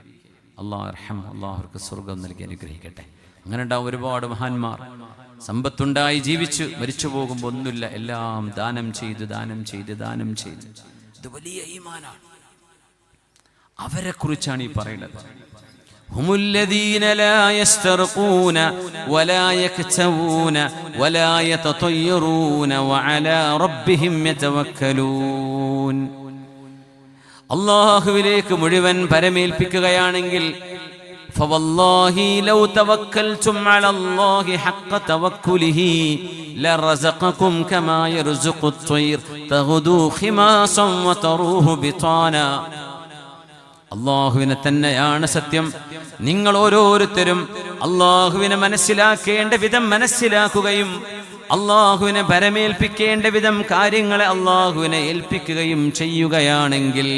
അള്ളാഹുർക്ക് സ്വർഗം നൽകി അനുഗ്രഹിക്കട്ടെ. അങ്ങനെ ഉണ്ടാവും ഒരുപാട് മഹാന്മാർ. സമ്പത്തുണ്ടായി ജീവിച്ചു, മരിച്ചു പോകുമ്പോൾ ഒന്നുമില്ല, എല്ലാം ദാനം ചെയ്ത് ദാനം ചെയ്ത് ദാനം ചെയ്ത്. ഇത് വലിയ ഈമാനാണ്. അവരെ കുറിച്ചാണ് ഈ പറയുന്നത്. هم الذين لا يسترقون ولا يكتوون ولا يتطيرون وعلى ربهم يتوكلون. അല്ലാഹുവിലേക്ക് മുഴുവൻ പരമേൽപ്പിക്കുകയാണെങ്കിൽ ഫവല്ലാഹി ലൗ തവക്കൽതും അലല്ലാഹി ഹഖ്ഖ തവക്കുലിഹി ലറസഖകും കമാ യർസുഖു ത്വയ്ർ തഗ്ദു ഖിമാസൻ വതറൂഹു ബിതാന. അള്ളാഹുവിനെ തന്നെയാണ് സത്യം. നിങ്ങൾ ഓരോരുത്തരും അള്ളാഹുവിനെ മനസ്സിലാക്കേണ്ട വിധം മനസ്സിലാക്കുകയും അള്ളാഹുവിനെ പരമേൽപ്പിക്കേണ്ട വിധം കാര്യങ്ങളെ അള്ളാഹുവിനെ ഏൽപ്പിക്കുകയും ചെയ്യുകയാണെങ്കിൽ,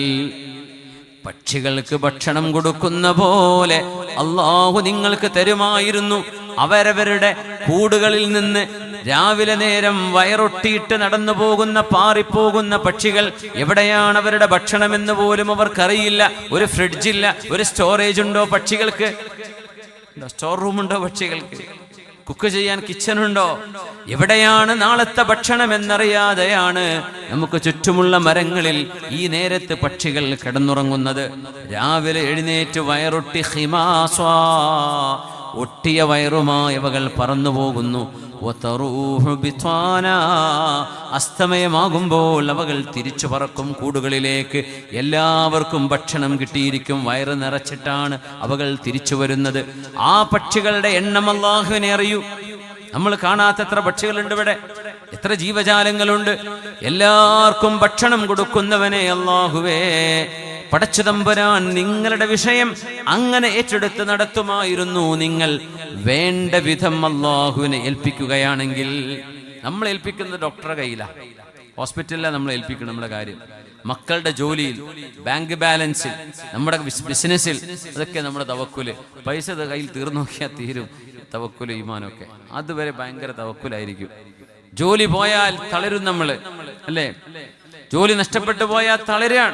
പക്ഷികൾക്ക് ഭക്ഷണം കൊടുക്കുന്ന പോലെ അള്ളാഹു നിങ്ങൾക്ക് തരുമായിരുന്നു. അവരവരുടെ കൂടുകളിൽ നിന്ന് രാവിലെ നേരം വയറൊട്ടിയിട്ട് നടന്നു പോകുന്ന, പാറിപ്പോകുന്ന പക്ഷികൾ എവിടെയാണ് അവരുടെ ഭക്ഷണമെന്ന് പോലും അവർക്കറിയില്ല. ഒരു ഫ്രിഡ്ജില്ല, ഒരു സ്റ്റോറേജ് ഉണ്ടോ പക്ഷികൾക്ക്? സ്റ്റോർ റൂം ഉണ്ടോ പക്ഷികൾക്ക്? കുക്ക് ചെയ്യാൻ കിച്ചണുണ്ടോ? എവിടെയാണ് നാളത്തെ ഭക്ഷണം എന്നറിയാതെയാണ് നമുക്ക് ചുറ്റുമുള്ള മരങ്ങളിൽ ഈ നേരത്ത് പക്ഷികൾ കിടന്നുറങ്ങുന്നത്. രാവിലെ എഴുന്നേറ്റ് വയറൊട്ടി ഖിമാസ്വാ, ഒട്ടിയ വയറുമായി അവകൾ പറന്നു പോകുന്നു. അസ്തമയമാകുമ്പോൾ അവകൾ തിരിച്ചു പറക്കും കൂടുകളിലേക്ക്. എല്ലാവർക്കും ഭക്ഷണം കിട്ടിയിരിക്കും, വയറ് നിറച്ചിട്ടാണ് അവകൾ തിരിച്ചു വരുന്നത്. ആ പക്ഷികളുടെ എണ്ണം അല്ലാഹുവിനെ അറിയൂ. നമ്മൾ കാണാത്ത എത്ര പക്ഷികളുണ്ട് ഇവിടെ, എത്ര ജീവജാലങ്ങളുണ്ട്. എല്ലാവർക്കും ഭക്ഷണം കൊടുക്കുന്നവനെ അല്ലാഹുവേ, പടച്ച തമ്പുരാൻ നിങ്ങളുടെ വിഷയം അങ്ങനെ ഏറ്റെടുത്ത് നടത്തുമായിരുന്നു. നിങ്ങൾ വേണ്ട വിധം അല്ലാഹുവിനെ ഏൽപ്പിക്കുകയാണെങ്കിൽ. നമ്മൾ ഏൽപ്പിക്കുന്നത് ഡോക്ടറെ കയ്യിലാണ്, ഹോസ്പിറ്റലിലാണ് നമ്മൾ ഏൽപ്പിക്കുന്നത് നമ്മുടെ കാര്യം. മക്കളുടെ ജോലിയിൽ, ബാങ്ക് ബാലൻസിൽ, നമ്മുടെ ബിസിനസ്സിൽ, അതൊക്കെ നമ്മുടെ തവക്കുല്. പൈസ കയ്യിൽ തീർന്നു നോക്കിയാൽ തീരും തവക്കുല് ഈമാനൊക്കെ. അതുവരെ ഭയങ്കര തവക്കുലായിരിക്കും. ജോലി പോയാൽ തളരും നമ്മള്, അല്ലേ? ജോലി നഷ്ടപ്പെട്ടു പോയാൽ തളരാൻ.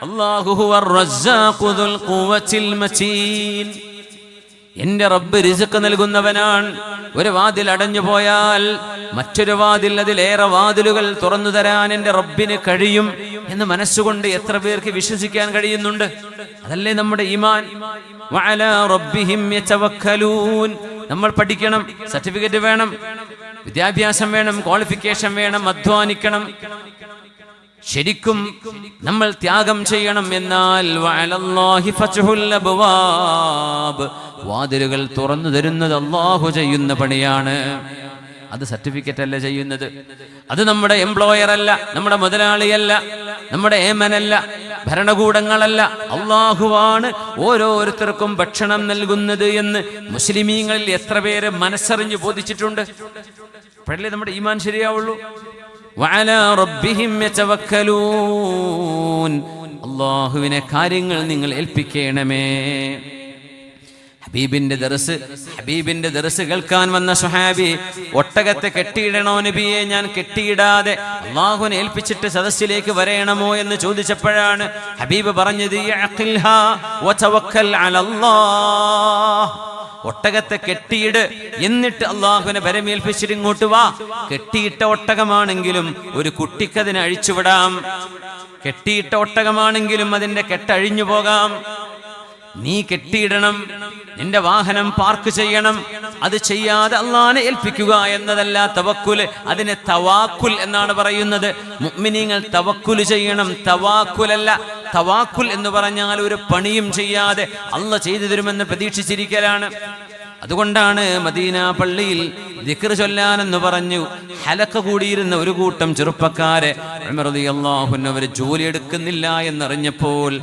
അല്ലാഹു ഹുവർ റസ്സാഖു ദുൽ ഖുവ്വത്തിൽ മതീൻ. എന്റെ റബ്ബ് റിസ്ക് നൽകുന്നവനാണ്. ഒരു വാതിൽ അടഞ്ഞു പോയാൽ മറ്റൊരു വാതിൽ, അതിലേറെ വാതിലുകൾ തുറന്നു തരാൻ എന്റെ റബ്ബിന് കഴിയും എന്ന് മനസ്സുകൊണ്ട് എത്ര പേർക്ക് വിശ്വസിക്കാൻ കഴിയുന്നുണ്ട്? അതല്ലേ നമ്മുടെ ഈമാൻ. വഅലാ റബ്ബിഹിം യതവക്കലൂൻ. നമ്മൾ പഠിക്കണം, സർട്ടിഫിക്കറ്റ് വേണം, വിദ്യാഭ്യാസം വേണം, ക്വാളിഫിക്കേഷൻ വേണം, അധ്വാനിക്കണം, ശരിക്കും നമ്മൾ ത്യാഗം ചെയ്യണം. എന്നാൽ വഅലല്ലാഹി ഫത്ഹുൽ അബ്വാബ്, വാതിലുകൾ തുറന്നു തരുന്നത് അല്ലാഹു ചെയ്യുന്ന പണിയാണ്. അത് സർട്ടിഫിക്കറ്റ് അല്ല ചെയ്യുന്നത്, അത് നമ്മുടെ എംപ്ലോയർ അല്ല, നമ്മുടെ മുതലാളിയല്ല, നമ്മുടെ ഏമനല്ല, ഭരണകൂടങ്ങളല്ല, അല്ലാഹുവാണ് ഓരോരുത്തർക്കും ഭക്ഷണം നൽകുന്നത് എന്ന് മുസ്ലിമീങ്ങളിൽ എത്ര പേര് മനസ്സറിഞ്ഞ് ബോധിച്ചിട്ടുണ്ട്? അപ്പോഴല്ലേ നമ്മുടെ ഈമാൻ ശരിയാവുള്ളൂ. വഅലാ റബ്ബിഹിം യതവക്കലൂൻ. അല്ലാഹുവിനെ കാര്യങ്ങൾ നിങ്ങൾ ഏൽപ്പിക്കണമേ. ഹബീബിന്റെ ദർസ് കേൾക്കാൻ വന്ന സ്വഹാബി ഒട്ടകത്തെ കെട്ടിയിടണോ നബിയെ? ഞാൻ കെട്ടിയിടാതെ അല്ലാഹുവിനെ ഏൽപ്പിച്ചിട്ട് സദസ്സിലേക്ക് വരയണമോ എന്ന് ചോദിച്ചപ്പോഴാണ് ഹബീബ് പറഞ്ഞത്, യഅഖിൽഹാ വതവക്കൽ അലല്ലാഹ്. ഒട്ടകത്തെ കെട്ടിയിട്, എന്നിട്ട് അള്ളാഹുവിനെ ഭരമേൽപ്പിച്ചിട്ട് ഇങ്ങോട്ട് വാ. കെട്ടിയിട്ട ഒട്ടകമാണെങ്കിലും ഒരു കുട്ടിക്കതിനെ അഴിച്ചുവിടാം. കെട്ടിയിട്ട ഒട്ടകമാണെങ്കിലും അതിന്റെ കെട്ടഴിഞ്ഞു പോകാം. നീ കെട്ടിയിടണം, നിന്റെ വാഹനം പാർക്ക് ചെയ്യണം. അത് ചെയ്യാതെ അള്ളാഹനെ ഏൽപ്പിക്കുക എന്നതല്ല തവക്കുൽ. അതിനെ തവാക്കുൽ എന്നാണ് പറയുന്നത്. മുഅ്മിനീങ്ങൾ തവക്കുൽ ചെയ്യണം, തവാക്കുലല്ല. തവാക്കുൽ എന്ന് പറഞ്ഞാൽ ഒരു പണിയും ചെയ്യാതെ അള്ളാഹ് ചെയ്തു തരുമെന്ന് പ്രതീക്ഷിച്ചിരിക്കലാണ്. അതുകൊണ്ടാണ് മദീന പള്ളിയിൽ ദിക്ർ ചൊല്ലാനെന്ന് പറഞ്ഞു ഹലക്ക കൂടിയിരുന്ന ഒരു കൂട്ടം ചെറുപ്പക്കാരെ ഉമർ റളിയല്ലാഹു അൻഹു അവർ ജോലി എടുക്കുന്നില്ല എന്നറിഞ്ഞപ്പോൾ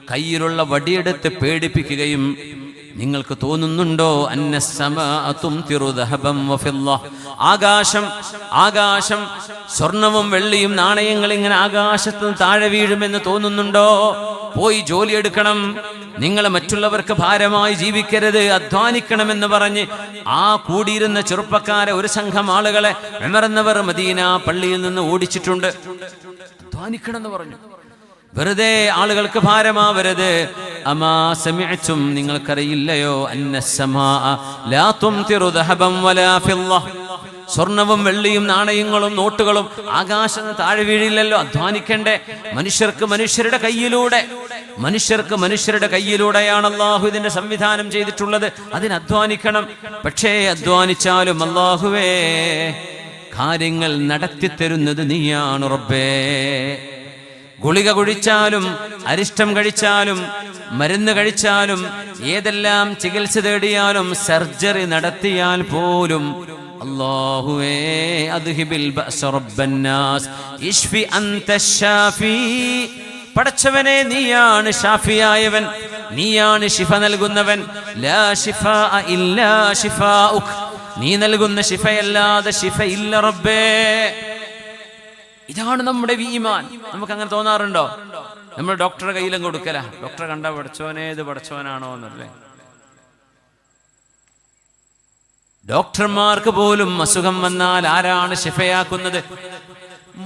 കയ്യിലുള്ള വടിയെടുത്ത് പേടിപ്പിക്കുകയും, നിങ്ങൾക്ക് തോന്നുന്നുണ്ടോ ആകാശം സ്വർണവും വെള്ളിയും നാണയങ്ങൾ ഇങ്ങനെ ആകാശത്ത് താഴെ വീഴുമെന്ന് തോന്നുന്നുണ്ടോ? പോയി ജോലിയെടുക്കണം, നിങ്ങൾ മറ്റുള്ളവർക്ക് ഭാരമായി ജീവിക്കരുത്, അധ്വാനിക്കണമെന്ന് പറഞ്ഞ് ആ കൂടിയിരുന്ന ചെറുപ്പക്കാരെ ഒരു സംഘം ആളുകളെ ഉമർ എന്നവർ മദീന പള്ളിയിൽ നിന്ന് ഓടിച്ചിട്ടുണ്ട്. അധ്വാനിക്കണം എന്ന് പറഞ്ഞു. വെറുതെ ആളുകൾക്ക് ഭാരമാവരുത്. അമാ സമിഅ്തും, നിങ്ങൾക്കറിയില്ലയോ, അന്നസ്സമാഅ ലാ തുംതിറു ദഹബൻ വലാ ഫിദ്ദ, സ്വർണവും വെള്ളിയും നാണയങ്ങളും നോട്ടുകളും ആകാശത്ത് താഴെ വീഴില്ലല്ലോ. അധ്വാനിക്കണ്ടേ? മനുഷ്യർക്ക് മനുഷ്യരുടെ കയ്യിലൂടെയാണ് അല്ലാഹു ഇതിന്റെ സംവിധാനം ചെയ്തിട്ടുള്ളത്. അതിന് അധ്വാനിക്കണം. പക്ഷേ അധ്വാനിച്ചാലും അല്ലാഹുവേ കാര്യങ്ങൾ നടത്തിത്തരുന്നത് നീയാണ് റബ്ബേ. ഗുളിക കുടിച്ചാലും അരിഷ്ടം കഴിച്ചാലും മരുന്ന് കഴിച്ചാലും ഏതെല്ലാം ചികിത്സ തേടിയാലും സർജറി നടത്തിയാൽ പോലും അല്ലാഹുവേ അദ്ഹിബിൽ ബഅസ റബ്ബന്നാസ് ഇശ്ഫി അൻത ശാഫി, പടച്ചവനെ നീയാണ് ഷാഫിയായവൻ, നീയാണ് ശിഫ നൽകുന്നവൻ. ലാ ശിഫാഅ ഇല്ലാ ശിഫാഉക, നീ നൽകുന്ന ശിഫയല്ലാതെ ശിഫ ഇല്ല റബ്ബേ. ഇതാണ് നമ്മുടെ ഈമാൻ. നമുക്ക് അങ്ങനെ തോന്നാറുണ്ടോ? നമ്മൾ ഡോക്ടറുടെ കയ്യിലും കൊടുക്കല, ഡോക്ടറെ കണ്ട പഠിച്ചവനേത് പഠിച്ചവനാണോ എന്നല്ലേ. ഡോക്ടർമാർക്ക് പോലും അസുഖം വന്നാൽ ആരാണ് ശിഫയാക്കുന്നത്?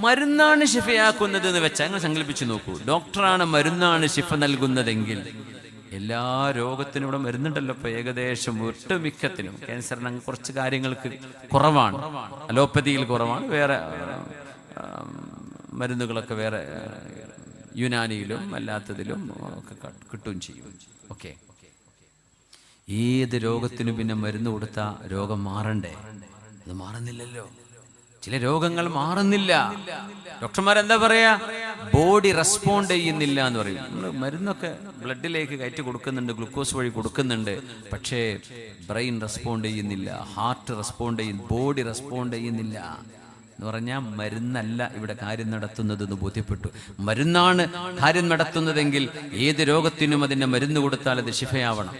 മരുന്നാണ് ശിഫയാക്കുന്നത് എന്ന് വെച്ചാൽ അങ്ങനെ സങ്കല്പിച്ചു നോക്കൂ. ഡോക്ടറാണ് മരുന്നാണ് ശിഫ നൽകുന്നതെങ്കിൽ എല്ലാ രോഗത്തിനും ഇവിടെ മരുന്നുണ്ടല്ലോ. ഇപ്പൊ ഏകദേശം ഒട്ടുമിക്കത്തിനും ക്യാൻസറിന് കുറച്ച് കാര്യങ്ങൾക്ക് കുറവാണ്, അലോപ്പതിയിൽ കുറവാണ്, വേറെ മരുന്നുകളൊക്കെ വേറെ യുനാനിയിലും അല്ലാത്തതിലും ഒക്കെ കിട്ടുകയും ചെയ്യും. ഓക്കെ, ഏത് രോഗത്തിനും പിന്നെ മരുന്ന് കൊടുത്താൽ രോഗം മാറണ്ടേ? അത് മാറുന്നില്ലല്ലോ. ചില രോഗങ്ങൾ മാറുന്നില്ല. ഡോക്ടർമാരെന്താ പറയാ? ബോഡി റെസ്പോണ്ട് ചെയ്യുന്നില്ല എന്ന് പറയും. നമ്മൾ മരുന്നൊക്കെ ബ്ലഡിലേക്ക് കയറ്റി കൊടുക്കുന്നുണ്ട്, ഗ്ലൂക്കോസ് വഴി കൊടുക്കുന്നുണ്ട്, പക്ഷേ ബ്രെയിൻ റെസ്പോണ്ട് ചെയ്യുന്നില്ല, ഹാർട്ട് റെസ്പോണ്ട് ചെയ്യുന്നു, ബോഡി റെസ്പോണ്ട് ചെയ്യുന്നില്ല എന്ന് പറഞ്ഞാൽ മരുന്നല്ല ഇവിടെ കാര്യം നടത്തുന്നത് എന്ന് ബോധ്യപ്പെട്ടു. മരുന്നാണ് കാര്യം നടത്തുന്നതെങ്കിൽ ഏത് രോഗത്തിനും അതിന്റെ മരുന്ന് കൊടുത്താൽ അത് ശിഫയാവണം.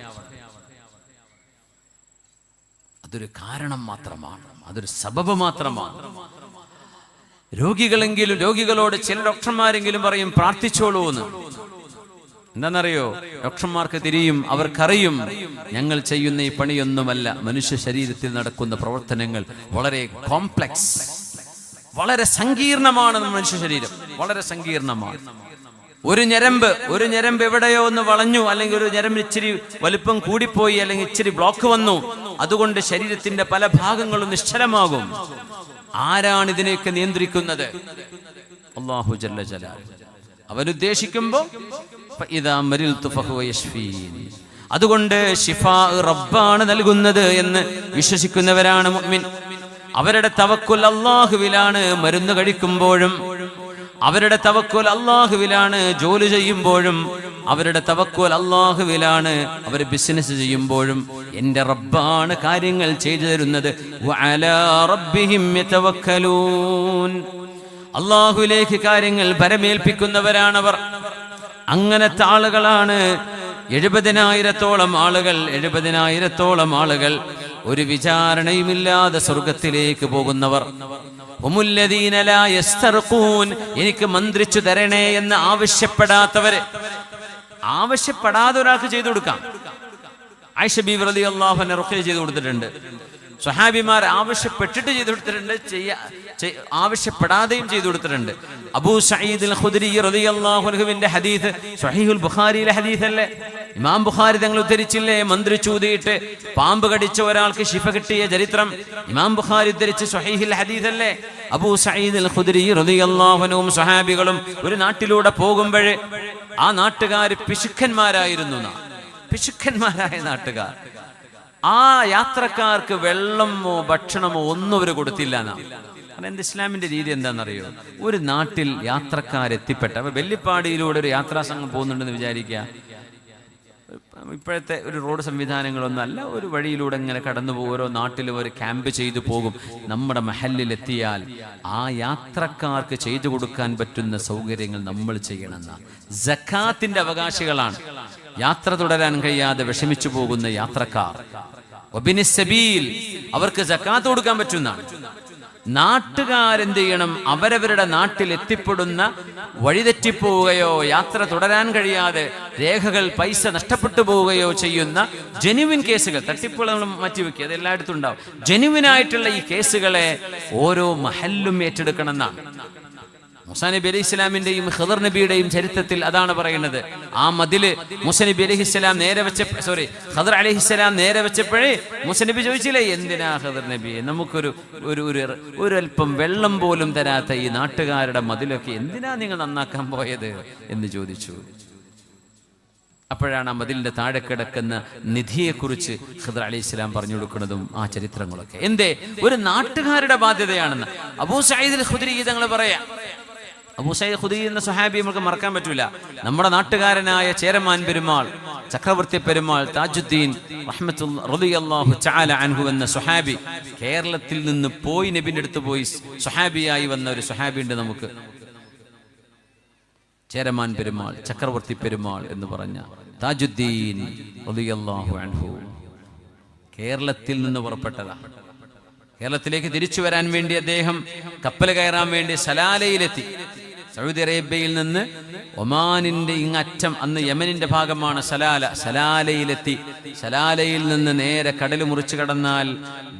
അതൊരു കാരണം മാത്രമാണ്, അതൊരു സബബ് മാത്രമാണ്. രോഗികളോട് ചില ഡോക്ടർമാരെങ്കിലും പറയും പ്രാർത്ഥിച്ചോളൂ എന്ന്. എന്താണെന്നറിയോ? ഡോക്ടർമാർക്ക് തിരിയും, അവർക്കറിയും ഞങ്ങൾ ചെയ്യുന്ന ഈ പണിയൊന്നുമല്ല, മനുഷ്യ ശരീരത്തിൽ നടക്കുന്ന പ്രവർത്തനങ്ങൾ വളരെ കോംപ്ലക്സ്, വളരെ സങ്കീർണമാണ്. മനുഷ്യ ശരീരം വളരെ സങ്കീർണമാണ്. ഒരു ഞരമ്പ് എവിടെയോ ഒന്ന് വളഞ്ഞു, അല്ലെങ്കിൽ ഒരു ഞരമ്പ് ഇച്ചിരി വലിപ്പം കൂടിപ്പോയി, അല്ലെങ്കിൽ ഇച്ചിരി ബ്ലോക്ക് വന്നു, അതുകൊണ്ട് ശരീരത്തിന്റെ പല ഭാഗങ്ങളും നിശ്ചലമാകും. ആരാണ് ഇതിനെയൊക്കെ നിയന്ത്രിക്കുന്നത്? അല്ലാഹു ജല്ല ജലാലുഹു. അവനുദ്ദേശിക്കുമ്പോൾ അതുകൊണ്ട് ശിഫാ റബ്ബാണ് നൽകുന്നത് എന്ന് വിശ്വസിക്കുന്നവരാണ് മുഅ്മിൻ. അവരുടെ തവക്കുൽ അല്ലാഹുവിലാണ്. മരുന്ന് കഴിക്കുമ്പോഴും അവരുടെ തവക്കുൽ അല്ലാഹുവിലാണ്. ജോലി ചെയ്യുമ്പോഴും അവരുടെ തവക്കുൽ അല്ലാഹുവിലാണ്. അവർ ബിസിനസ് ചെയ്യുമ്പോഴും എൻ്റെ റബ്ബാണ് കാര്യങ്ങൾ ചെയ്തു തരുന്നത്. വഅലാ റബ്ബിഹിം യതവക്കലൂൻ. അല്ലാഹുവിലേക്ക് കാര്യങ്ങൾ പരമേൽപ്പിക്കുന്നവരാണവർ. അങ്ങനത്തെ ആളുകളാണ് 70,000-ഓളം ആളുകൾ ഒരു വിചാരണയുമില്ലാതെ സ്വർഗത്തിലേക്ക് പോകുന്നവർ. ഹുമുല്ലദീന ലാ യസ്തർഖൂൻ. എനിക്ക് മന്ത്രിച്ചു തരണേ എന്ന് ആവശ്യപ്പെടാത്തവര്. ആവശ്യപ്പെടാതെ ഒരാൾക്ക് ചെയ്തു കൊടുക്കാം. ആയിഷ ബീവി റളിയല്ലാഹു അൻഹ റുഖ്യ ചെയ്തു കൊടുത്തിട്ടുണ്ട്. സ്വഹാബിമാർ ആവശ്യപ്പെട്ടിട്ട് ചെയ്തു കൊടുത്തിട്ടുണ്ട്, ആവശ്യപ്പെടാതെയും ചെയ്തു കൊടുത്തിട്ടുണ്ട്. അബൂ സഈദ് അൽ ഖുദ്രി റളിയല്ലാഹു അൻഹുവിന്റെ ഹദീസ് സ്വഹീഹുൽ ബുഖാരിയിലെ ഹദീസല്ലേ? ഇമാം ബുഖാരി തങ്ങൾ ഉദ്ധരിച്ചില്ലേ? മന്ത്രി ചൂതിയിട്ട് പാമ്പ് കടിച്ച ഒരാൾക്ക് ശിഫ കിട്ടിയ ചരിത്രം ഇമാം ബുഖാരി ഉദ്ധരിച്ച സ്വഹീഹുൽ ഹദീസല്ലേ? അബൂ സഈദ് അൽ ഖുദ്രി റളിയല്ലാഹു അൻഹും സ്വഹാബികളും ഒരു നാട്ടിലൂടെ പോകുമ്പോൾ ആ നാട്ടുകാർ പിശുക്കന്മാരായിരുന്നു. പിശുക്കന്മാരായ നാട്ടുകാർ. ആ യാത്രക്കാർക്ക് വെള്ളമോ ഭക്ഷണമോ ഒന്നും അവർ കൊടുത്തില്ല. എൻ്റെ ഇസ്ലാമിന്റെ രീതി എന്താണെന്നറിയോ? ഒരു നാട്ടിൽ യാത്രക്കാരെത്തിപ്പെട്ട, അപ്പൊ വെള്ളിപ്പാടിയിലൂടെ ഒരു യാത്രാ സംഘം പോകുന്നുണ്ടെന്ന് വിചാരിക്കുക. ഇപ്പോഴത്തെ ഒരു റോഡ് സംവിധാനങ്ങളൊന്നും അല്ല. ഒരു വഴിയിലൂടെ ഇങ്ങനെ കടന്നു പോകും. ഓരോ നാട്ടിലും ഒരു ക്യാമ്പ് ചെയ്തു പോകും. നമ്മുടെ മഹല്ലിലെത്തിയാൽ ആ യാത്രക്കാർക്ക് ചെയ്തു കൊടുക്കാൻ പറ്റുന്ന സൗകര്യങ്ങൾ നമ്മൾ ചെയ്യണമെന്നാണ്. സക്കാത്തിന്റെ അവകാശികളാണ് യാത്ര തുടരാൻ കഴിയാതെ വിഷമിച്ചു പോകുന്ന യാത്രക്കാർ. വബിനിസ്സബീൽ, അവർക്ക് സക്കാത്ത് കൊടുക്കാൻ പറ്റുന്നതാണ്. നാട്ടുകാരെന്ത് ചെയ്യണം? അവരവരുടെ നാട്ടിൽ എത്തിപ്പെടുന്ന വഴിതെറ്റിപ്പോവുകയോ യാത്ര തുടരാൻ കഴിയാതെ രേഖകൾ പൈസ നഷ്ടപ്പെട്ടു പോവുകയോ ചെയ്യുന്ന ജെന്യുവിൻ കേസുകൾ, തട്ടിപ്പുകൾ നമ്മൾ മാറ്റിവെക്കുക, അത് എല്ലായിടത്തും ഉണ്ടാവും. ജെന്യുവിനായിട്ടുള്ള ഈ കേസുകളെ ഓരോ മഹല്ലും ഏറ്റെടുക്കണം എന്നാണ്. മൂസാ നബി അലൈഹി ഇസ്ലാമിന്റെയും ഖദർ നബിയുടെയും ചരിത്രത്തിൽ അതാണ് പറയുന്നത്. ആ മതില് മൂസാ നബി അലൈഹി ഇസ്ലാം ഖദർ അലൈഹി ഇസ്ലാം നേരെ വെച്ചപ്പോഴേ മൂസാ നബി ചോദിച്ചില്ലേ, എന്തിനാ ഖദർ നബിയെ നമുക്കൊരു ഒരു അല്പം വെള്ളം പോലും തരാത്ത ഈ നാട്ടുകാരുടെ മതിലൊക്കെ എന്തിനാ നിങ്ങൾ നന്നാക്കാൻ പോയത് എന്ന് ചോദിച്ചു. അപ്പോഴാണ് ആ മതിലിന്റെ താഴെ കിടക്കുന്ന നിധിയെക്കുറിച്ച് ഖദർ അലൈഹി ഇസ്ലാം പറഞ്ഞു കൊടുക്കുന്നതും ആ ചരിത്രങ്ങളൊക്കെ. എന്തേ? ഒരു നാട്ടുകാരുടെ ബാധ്യതയാണെന്ന് അബൂ സഈദ് അൽ ഖുദ്രി തങ്ങൾ പറയാം. അബൂ സഈദ് ഖുദ്രി എന്ന സ്വഹാബി നമുക്ക് മറക്കാൻ പറ്റൂല. നമ്മുടെ നാട്ടുകാരനായ ചേരമാൻ പെരുമാൾ, ചക്രവർത്തി പെരുമാൾ താജുദ്ദീൻ റളിയല്ലാഹു തആല അൻഹു എന്ന സ്വഹാബി കേരളത്തിൽ നിന്ന് പോയി നബിന്റെ അടുത്ത് പോയി സ്വഹാബിയായി വന്ന ഒരു സ്വഹാബി ഉണ്ട് നമുക്ക്. ചേരമാൻ പെരുമാൾ, ചക്രവർത്തി പെരുമാൾ എന്ന് പറഞ്ഞ താജുദ്ദീൻ റളിയല്ലാഹു അൻഹു കേരളത്തിൽ നിന്ന് പുറപ്പെട്ടതാ. കേരളത്തിലേക്ക് തിരിച്ചു വരാൻ വേണ്ടി അദ്ദേഹം കപ്പൽ കയറാൻ വേണ്ടി സലാലയിലെത്തി. സൗദി അറേബ്യയിൽ നിന്ന് ഒമാനിന്റെ ഇങ്ങറ്റം, അന്ന് യമനിന്റെ ഭാഗമാണ് സലാലയിലെത്തി. സലാലയിൽ നിന്ന് നേരെ കടൽ മുറിച്ചു കടന്നാൽ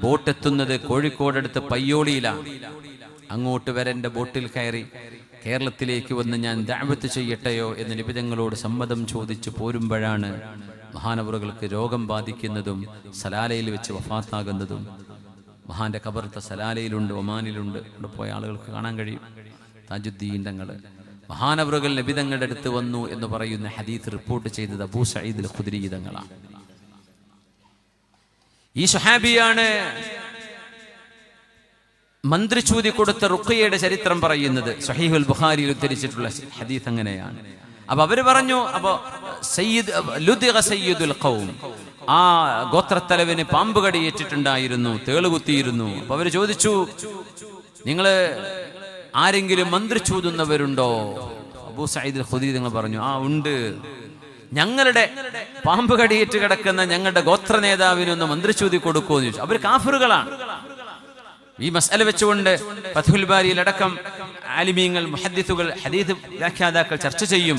ബോട്ട് എത്തുന്നത് കോഴിക്കോടടുത്ത് പയ്യോളിയിലാണ്. അങ്ങോട്ട് വരന്റെ ബോട്ടിൽ കയറി കേരളത്തിലേക്ക് വന്ന് ഞാൻ ദഅവത്ത് ചെയ്യട്ടെയോ എന്ന് നബി തങ്ങളോട് സമ്മതം ചോദിച്ചു പോരുമ്പോഴാണ് മഹാനവറുകൾക്ക് രോഗം ബാധിക്കുന്നതും സലാലയിൽ വെച്ച് വഫാത്താകുന്നതും. മഹാന്റെ ഖബർത്ത സലാലയിലുണ്ട്, ഒമാനിലുണ്ട്. അവിടെ പോയ ആളുകൾക്ക് കാണാൻ കഴിയും. താജുദ്ദീൻ തങ്ങൾ മഹാനവറുകൾ നബി തങ്ങളുടെ അടുത്ത് വന്നു എന്ന് പറയുന്ന ഹദീസ് റിപ്പോർട്ട് ചെയ്തത് അബൂ സഈദ് അൽ ഖുദ്രി തങ്ങളാണ്. ഈ സ്വഹാബിയാണ് മന്ത്രി ചൂതി കൊടുത്ത റുഖിയയുടെ ചരിത്രം പറയുന്നത്. സ്വഹീഹുൽ ബുഖാരിയിൽ ഉദ്ധരിച്ചിട്ടുള്ള ഹദീസ് അങ്ങനെയാണ്. അപ്പൊ അവര് പറഞ്ഞു, അപ്പൊ സയ്യിദുൽ ഖൗം, ആ ഗോത്രത്തലവിന് പാമ്പ് കടിയേറ്റിട്ടുണ്ടായിരുന്നു, തേളുകുത്തിയിരുന്നു. അപ്പൊ അവര് ചോദിച്ചു, നിങ്ങള് ആരെങ്കിലും മന്ത്രി ചൂതുന്നവരുണ്ടോ? അബൂ സഈദ് അൽ ഖുദ്രി തങ്ങൾ പറഞ്ഞു, ആ ഉണ്ട്. ഞങ്ങളുടെ പാമ്പ് കടിയേറ്റ് കിടക്കുന്ന ഞങ്ങളുടെ ഗോത്ര നേതാവിനൊന്ന് മന്ത്രി ചൂതി കൊടുക്കുമോ എന്ന് ചോദിച്ചു. അവര് കാഫിറുകളാണ്. ഈ മസ്അല വെച്ചുകൊണ്ട് ഫത്ഹുൽ ബാരിയിൽ അടക്കം ആലിമീങ്ങൾ, മുഹദ്ദിസുകൾ, ഹദീസ് വ്യാഖ്യാതാക്കൾ ചർച്ച ചെയ്യും.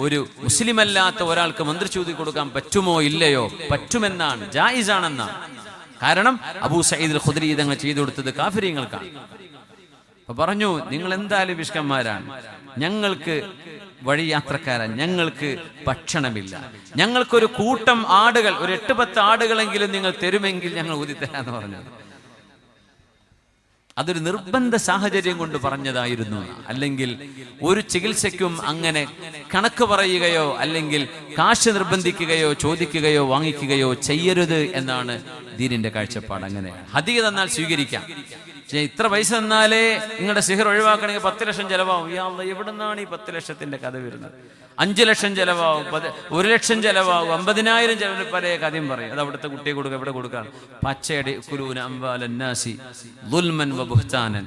ഒരു മുസ്ലിം അല്ലാത്ത ഒരാൾക്ക് മന്ത്രി ചൂതി കൊടുക്കാൻ പറ്റുമോ ഇല്ലയോ? പറ്റുമെന്നാണ്, ജായിസാണെന്നാണ്. കാരണം അബൂ സഈദ് അൽ ഖുദ്രി തങ്ങൾ ചെയ്തു കൊടുത്തത് കാഫിരീങ്ങൾക്കാണ്. അപ്പൊ പറഞ്ഞു, നിങ്ങൾ എന്തായാലും പിശുക്കന്മാരാണ്, ഞങ്ങൾക്ക് വഴിയാത്രക്കാരൻ, ഞങ്ങൾക്ക് ഭക്ഷണമില്ല, ഞങ്ങൾക്കൊരു കൂട്ടം ആടുകൾ, ഒരു 8-10 ആടുകളെങ്കിലും നിങ്ങൾ തരുമെങ്കിൽ ഞങ്ങൾ ഊതിത്തരാന്ന് പറഞ്ഞത്. അതൊരു നിർബന്ധ സാഹചര്യം കൊണ്ട് പറഞ്ഞതായിരുന്നു. അല്ലെങ്കിൽ ഒരു ചികിത്സയ്ക്കും അങ്ങനെ കണക്ക് പറയുകയോ അല്ലെങ്കിൽ കാശ് നിർബന്ധിക്കുകയോ ചോദിക്കുകയോ വാങ്ങിക്കുകയോ ചെയ്യരുത് എന്നാണ് ദീനിന്റെ കാഴ്ചപ്പാട്. അങ്ങനെയാണ്. ഹദിയ തന്നാൽ സ്വീകരിക്കാം, ഇത്ര പൈസ തന്നാലേ നിങ്ങളുടെ സിഹർ ഒഴിവാക്കണമെങ്കിൽ 10 ലക്ഷം ചെലവാകും. എവിടെ നിന്നാണ് ഈ 10 ലക്ഷത്തിന്റെ കഥ വരുന്നത്? 5 ലക്ഷം ചെലവാകും, 1 ലക്ഷം ചെലവാകും, 50,000 ചെലവ്, പല കഥയും പറയും. അത് അവിടുത്തെ കുട്ടിയെ കൊടുക്കുക, എവിടെ കൊടുക്കാണ്? പച്ചയടി കുലൂന അംവാലന്നാസി ദുൽമൻ വബുഹ്താനൻ.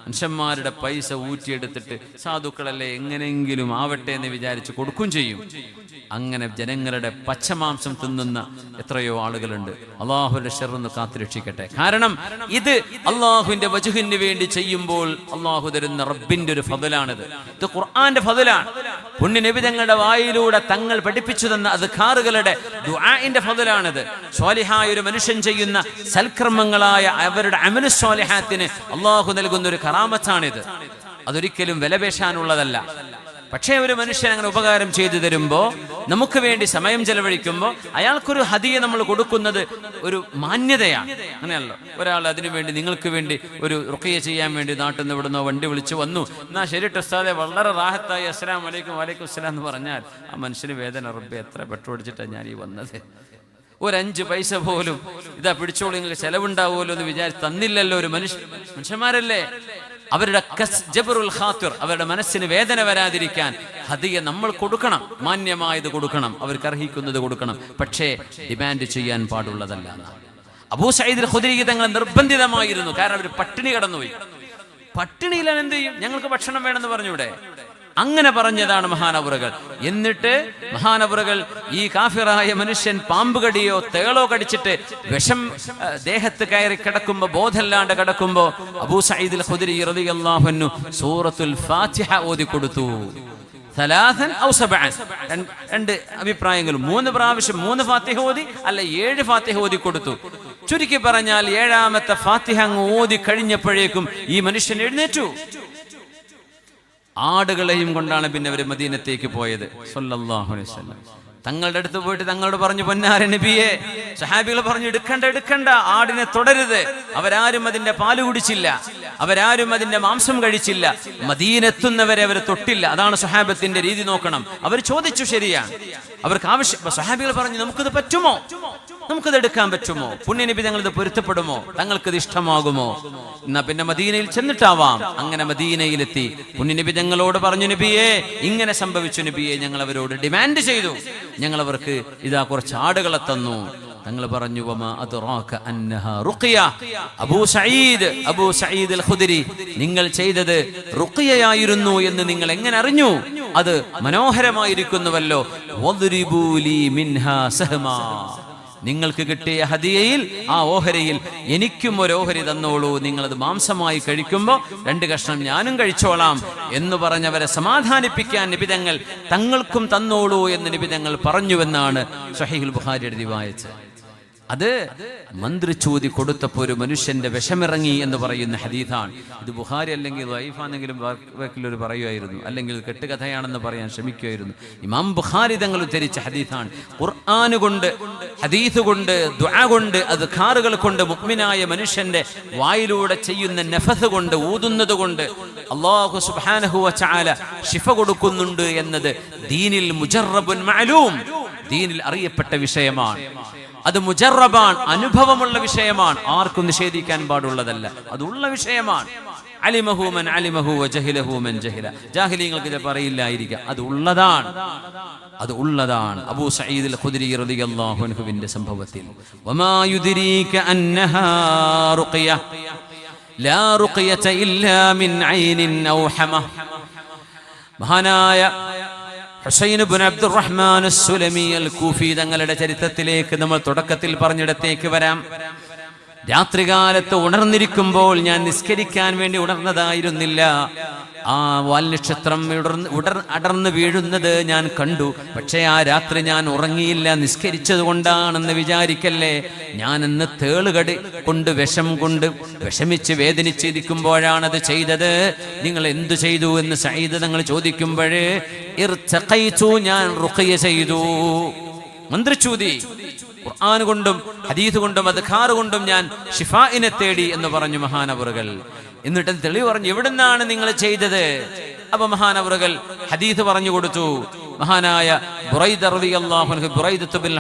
മനുഷ്യന്മാരുടെ പൈസ ഊറ്റിയെടുത്തിട്ട് സാധുക്കളല്ലേ എങ്ങനെയെങ്കിലും ആവട്ടെ എന്ന് വിചാരിച്ച് കൊടുക്കും ചെയ്യും. അങ്ങനെ ജനങ്ങളുടെ പച്ചമാംസം തിന്നുന്ന എത്രയോ ആളുകളുണ്ട്. അള്ളാഹുവിന്റെ ശർറിന്ന് കാത്തുരക്ഷിക്കട്ടെ. കാരണം ഇത് അള്ളാഹുവിന്റെ വജ്ഹിന് വേണ്ടി ചെയ്യുമ്പോൾ അള്ളാഹു തരുന്ന റബ്ബിന്റെ ഒരു ഫദലാണിത്. ഇത് ഖുർആന്റെ ഫദലാണ്. പുണ്യ നബി തങ്ങളുടെ വായിലൂടെ തങ്ങൾ പഠിപ്പിച്ചു തന്ന അദ്കാറുകളുടെ ദുആഇന്റെ ഫദലാണിത്. സ്വാലിഹായ ഒരു മനുഷ്യൻ ചെയ്യുന്ന സൽക്കർമ്മങ്ങളായ അവരുടെ അമലു സ്വാലിഹാത്തിന് അള്ളാഹു നൽകുന്ന ഒരു കറാമത്താണിത്. അതൊരിക്കലും വിലപേശാനുള്ളതല്ല. പക്ഷേ ഒരു മനുഷ്യൻ അങ്ങനെ ഉപകാരം ചെയ്തു തരുമ്പോൾ, നമുക്ക് വേണ്ടി സമയം ചെലവഴിക്കുമ്പോൾ അയാൾക്കൊരു ഹദിയ നമ്മൾ കൊടുക്കുന്നത് ഒരു മാന്യതയാണ്. അങ്ങനെയല്ലോ, ഒരാൾ അതിനുവേണ്ടി നിങ്ങൾക്ക് വേണ്ടി ഒരു റുഖിയ ചെയ്യാൻ വേണ്ടി നാട്ടിൽ നിന്ന് ഇവിടുന്നോ വണ്ടി വിളിച്ചു വന്നു, എന്നാ ശരി ഉസ്താദെ വളരെ റാഹത്തായി അസ്സലാമു അലൈക്കും വലൈക്കും അസ്സലാം എന്ന് പറഞ്ഞാൽ ആ മനുഷ്യന് വേദന, റബ്ബേ എത്ര പെട്രോൾ അടിച്ചിട്ടാണ് ഞാൻ ഈ വന്നത്, ഒരു 5 പൈസ പോലും ഇതാ പിടിച്ചോളൂ നിങ്ങൾക്ക് ചെലവുണ്ടാവുമല്ലോ എന്ന് വിചാരിച്ച് തന്നില്ലല്ലോ. ഒരു മനുഷ്യന്മാരല്ലേ, അവരുടെ ജബറുൽ ഖാത്തിർ, അവരുടെ മനസ്സിന് വേദന വരാതിരിക്കാൻ ഹദിയ നമ്മൾ കൊടുക്കണം, മാന്യമായത് കൊടുക്കണം, അവർക്ക് അർഹിക്കുന്നത് കൊടുക്കണം. പക്ഷേ ഡിമാൻഡ് ചെയ്യാൻ പാടുള്ളതല്ല. അബൂ സഈദ് ഖുദരി തങ്ങൾ നിർബന്ധിതമായിരുന്നു. കാരണം അവർ പട്ടിണി കടന്നുപോയി. പട്ടിണിയിലാണ് എന്ത് ചെയ്യും? ഞങ്ങൾക്ക് ഭക്ഷണം വേണമെന്ന് പറഞ്ഞൂടെ? അങ്ങനെ പറഞ്ഞതാണ് മഹാനവറുകൾ. എന്നിട്ട് മഹാനവറുകൾ ഈ കാഫിറായ മനുഷ്യൻ പാമ്പ് കടിയോ തേളോ കടിച്ചിട്ട് വിഷം ദേഹത്ത് കയറി കിടക്കുമ്പോ, ബോധമില്ലാണ്ട് കിടക്കുമ്പോ അബൂ സഈദ് ഖുദരി റളിയല്ലാഹു അൻഹു സൂറത്തുൽ ഫാത്തിഹ ഓതി കൊടുത്തു. 3 ഔ 7, 2 അഭിപ്രായങ്ങളും. 3 പ്രാവശ്യം 3 ഫാത്തിഹ ഓതി, അല്ല 7 ഫാത്തിഹ ഓതി കൊടുത്തു. ചുരുക്കി പറഞ്ഞാൽ 7ാമത്തെ ഫാത്തിഹ അങ്ങ് ഓതി കഴിഞ്ഞപ്പോഴേക്കും ഈ മനുഷ്യൻ എഴുന്നേറ്റു. ആടുകളെയും കൊണ്ടാണ് പിന്നെ അവർ മദീനത്തേക്ക് പോയത്. സല്ലല്ലാഹു അലൈഹി വസല്ലം തങ്ങളുടെ അടുത്ത് പോയിട്ട് തങ്ങളോട് പറഞ്ഞു, പൊന്നാര നബിയെ, സഹാബികൾ പറഞ്ഞു, എടുക്കണ്ട, ആടിനെ തുടരുത്. അവരാരും അതിന്റെ പാല് കുടിച്ചില്ല, അവരാരും അതിന്റെ മാംസം കഴിച്ചില്ല, മദീനെത്തുന്നവരെ അവർ തൊട്ടില്ല. അതാണ് സഹാബത്തിന്റെ രീതി. നോക്കണം, അവർ ചോദിച്ചു, ശരിയാണ്, അവർക്ക് ആവശ്യം. സഹാബികൾ പറഞ്ഞു, നമുക്കിത് പറ്റുമോ? നമുക്കത് എടുക്കാൻ പറ്റുമോ? പുണ്യനബി തങ്ങളിത് പൊരുത്തപ്പെടുമോ? തങ്ങൾക്കിത് ഇഷ്ടമാകുമോ? എന്നാ പിന്നെ മദീനയിൽ ചെന്നിട്ടാവാം. അങ്ങനെ മദീനയിലെത്തി പുണ്യനബി തങ്ങളോട് പറഞ്ഞു, നബിയെ ഇങ്ങനെ സംഭവിച്ചു നബിയെ. ഞങ്ങൾ അവരോട് ഡിമാൻഡ് ചെയ്തു, ഞങ്ങൾ അവർക്ക് ഇതാ കുറച്ച് ആടുകളെ തന്നു. തങ്ങൾ പറഞ്ഞു, വമാ അദ്റാക അന്നഹാ റുഖിയ. അബൂ സഈദ് അൽ ഖുദരി, നിങ്ങൾ ചെയ്തത് റുഖിയയായിരുന്നു എന്ന് നിങ്ങൾ എങ്ങനെ അറിഞ്ഞു? അത് മനോഹരമായിരിക്കുന്നുവല്ലോ. വദ്രിബൂ ലീ മിൻഹാ സഹമാ. നിങ്ങൾക്ക് കിട്ടിയ ഹദിയയിൽ, ആ ഓഹരിയിൽ എനിക്കും ഒരു ഓഹരി തന്നോളൂ. നിങ്ങളത് മാംസമായി കഴിക്കുമ്പോൾ 2 കഷ്ണം ഞാനും കഴിച്ചോളാം എന്ന് പറഞ്ഞവരെ സമാധാനിപ്പിക്കാൻ നിബിതങ്ങൾ തങ്ങൾക്കും തന്നോളൂ എന്ന് നിബിതങ്ങൾ പറഞ്ഞുവെന്നാണ് സ്വഹീഹുൽ ബുഖാരിയുടെ റിവായത്ത്. അത് മന്ത്രിച്ചൂതി കൊടുത്തപ്പോൾ ഒരു മനുഷ്യന്റെ വിഷമിറങ്ങി എന്ന് പറയുന്ന ഹദീഥാണ്. ഇത് ബുഖാരി അല്ലെങ്കിൽ വൈഫാന്നെങ്കിലും വാക്കിലൊരു പറയുമായിരുന്നു, അല്ലെങ്കിൽ കെട്ടുകഥയാണെന്ന് പറയാൻ ശ്രമിക്കുമായിരുന്നു. ഇമാം ബുഖാരി തങ്ങൾ ഉദ്ധരിച്ച ഹദീഥാണ്. ഖുർആൻ കൊണ്ട്, ഹദീസ് കൊണ്ട്, ദുആ കൊണ്ട്, അദ്കാറുകൾ കൊണ്ട് മുഅ്മിനായ മനുഷ്യന്റെ വായിലൂടെ ചെയ്യുന്ന നഫസ് കൊണ്ട്, ഊതുന്നത് കൊണ്ട് അല്ലാഹു സുബ്ഹാനഹു വ തആല ശിഫ കൊടുക്കുന്നുണ്ട് എന്നത് ദീനിൽ മുജറബുൻ മഅലൂം, ദീനിൽ അറിയപ്പെട്ട വിഷയമാണ്. അത് മുജറബാൻ, അനുഭവമുള്ള വിഷയമാണ്. ആർക്കും നിഷേധിക്കാൻ പാടുള്ളതല്ല, അതുള്ള വിഷയമാണ്. അലിമഹു മൻ അലിമഹു വജഹിലഹു മൻ ജഹില. ജാഹിലിങ്ങൾക്ക് ഇത് പറയില്ലായിരിക്കാം, അത് ഉള്ളതാണ്. അബൂ സഈദ് അൽ ഖുദരി റളിയല്ലാഹു അൻഹുവിന്റെ സംഭവത്തിൽ വമാ യുദ്രീക അന്നഹാ റുഖിയ ലാ റുഖിയത ഇല്ലാ മിൻ ഐനിൻ ഔ ഹമ. മഹാനായ ഹുസൈൻ ഇബ്നു അബ്ദുറഹ്മാൻ അസ്-സുലമി അൽ-കൂഫി തങ്ങളുടെ ചരിത്രത്തിലേക്ക് നമ്മൾ തുടക്കത്തിൽ പറഞ്ഞിടത്തേക്ക് വരാം. രാത്രികാലത്ത് ഉണർന്നിരിക്കുമ്പോൾ ഞാൻ നിസ്കരിക്കാൻ വേണ്ടി ഉണർന്നതായിരുന്നില്ല. ആ വാൽനക്ഷത്രം അടർന്നു വീഴുന്നത് ഞാൻ കണ്ടു. പക്ഷേ ആ രാത്രി ഞാൻ ഉറങ്ങിയില്ല, നിസ്കരിച്ചത് കൊണ്ടാണെന്ന് വിചാരിക്കല്ലേ. ഞാനെന്ന് തേളുകടി കൊണ്ട് വിഷമിച്ച് വേദനിച്ചിരിക്കുമ്പോഴാണത് ചെയ്തത്. നിങ്ങൾ എന്തു ചെയ്തു എന്ന് സഈദ് തങ്ങൾ ചോദിക്കുമ്പോഴേ ഞാൻ റുഖിയ ചെയ്തു, മന്ത്രിച്ചൂതി. ഖുർആൻ കൊണ്ടും ഹദീസ് കൊണ്ടും അദ്കാർ കൊണ്ടും ഞാൻ ശിഫാഇനെ തേടി എന്ന് പറഞ്ഞു മഹാനവറുകൾ. എന്നിട്ട് തെളിവ് പറഞ്ഞു, എവിടുന്നാണ് നിങ്ങൾ ചെയ്തത്? അപ്പൊ മഹാനവറുകൾ ഹദീസ് പറഞ്ഞു കൊടുത്തു. മഹാനായ ബുറൈദ റളിയല്ലാഹു അൻഹു, ബുറൈദത്ത് ബിൻ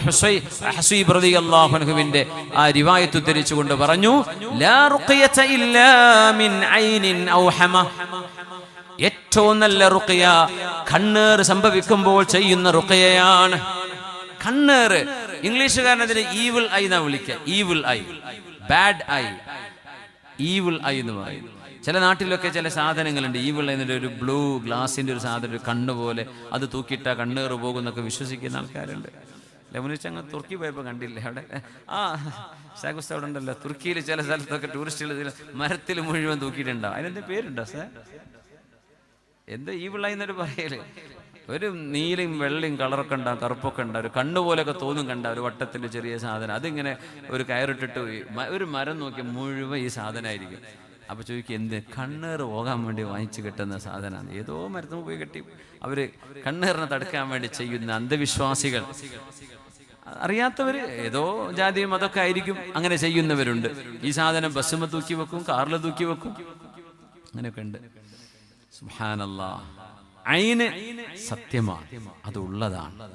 ഹസീബ് റളിയല്ലാഹു അൻഹുവിന്റെ ആ റിവായത്ത് ഉദ്ധരിച്ചുകൊണ്ട് പറഞ്ഞു, ലാ റുഖിയത ഇല്ലാ മിൻ ഐനിൻ ഔ ഹമ. ഏറ്റവും നല്ല റുഖിയ കണ്ണേർ സംഭവിക്കുമ്പോൾ ചെയ്യുന്ന റുഖിയയാണ്. കണ്ണേർ ഇംഗ്ലീഷുകാരൻ അതിന് ഈവിൾ ഐ എന്നാ വിളിക്കുക. Evil I, bad I, evil I എന്ന് പറയും. ചില നാട്ടിലൊക്കെ ചില സാധനങ്ങളുണ്ട്, ഈവിൾ എന്നിട്ട് ഒരു ബ്ലൂ ഗ്ലാസിന്റെ ഒരു സാധനം, ഒരു കണ്ണ് പോലെ, അത് തൂക്കിയിട്ടാ കണ്ണേറ് പോകുന്നൊക്കെ വിശ്വസിക്കുന്ന ആൾക്കാരുണ്ട്. ലമുനിച്ചങ്ങ് തുർക്കി പോയപ്പോൾ കണ്ടില്ലേ അവിടെ? ആ ഷാഖുസ് അവിടെ ഉണ്ടല്ലോ, തുർക്കിയിൽ ചില സ്ഥലത്തൊക്കെ ടൂറിസ്റ്റുകൾ മരത്തിൽ മുഴുവൻ തൂക്കിയിട്ടുണ്ടാവും. അതിനെന്ത് പേരുണ്ടോ സാർ? എന്ത് ഈവിൾ ഐ എന്നൊരു പറയല്? ഒരു നീലയും വെള്ളയും കളറൊക്കെ ഉണ്ടാവും, കറുപ്പൊക്കെ ഉണ്ടാവും, ഒരു കണ്ണുപോലൊക്കെ തോന്നും കണ്ട ഒരു വട്ടത്തിൻ്റെ ചെറിയ സാധനം. അതിങ്ങനെ ഒരു കയറിട്ടിട്ട് ഒരു മരം നോക്കി മുഴുവൻ ഈ സാധനമായിരിക്കും. അപ്പോൾ ചോദിക്കും, എന്ത്? കണ്ണേറ് പോകാൻ വേണ്ടി വാങ്ങിച്ച് കെട്ടുന്ന സാധനമാണ്. ഏതോ മരത്തിന് പോയി കെട്ടി അവർ കണ്ണേറിനെ തടുക്കാൻ വേണ്ടി ചെയ്യുന്ന അന്ധവിശ്വാസികൾ, അറിയാത്തവർ ഏതോ ജാതിയും അതൊക്കെ ആയിരിക്കും, അങ്ങനെ ചെയ്യുന്നവരുണ്ട്. ഈ സാധനം ബസ്സുമ്മ തൂക്കി വെക്കും, കാറിൽ തൂക്കി വെക്കും, അങ്ങനെയൊക്കെ ഉണ്ട്. സുബ്ഹാനല്ലാഹ്. ഐന് സത്യമാണ്, അത് ഉള്ളതാണ്.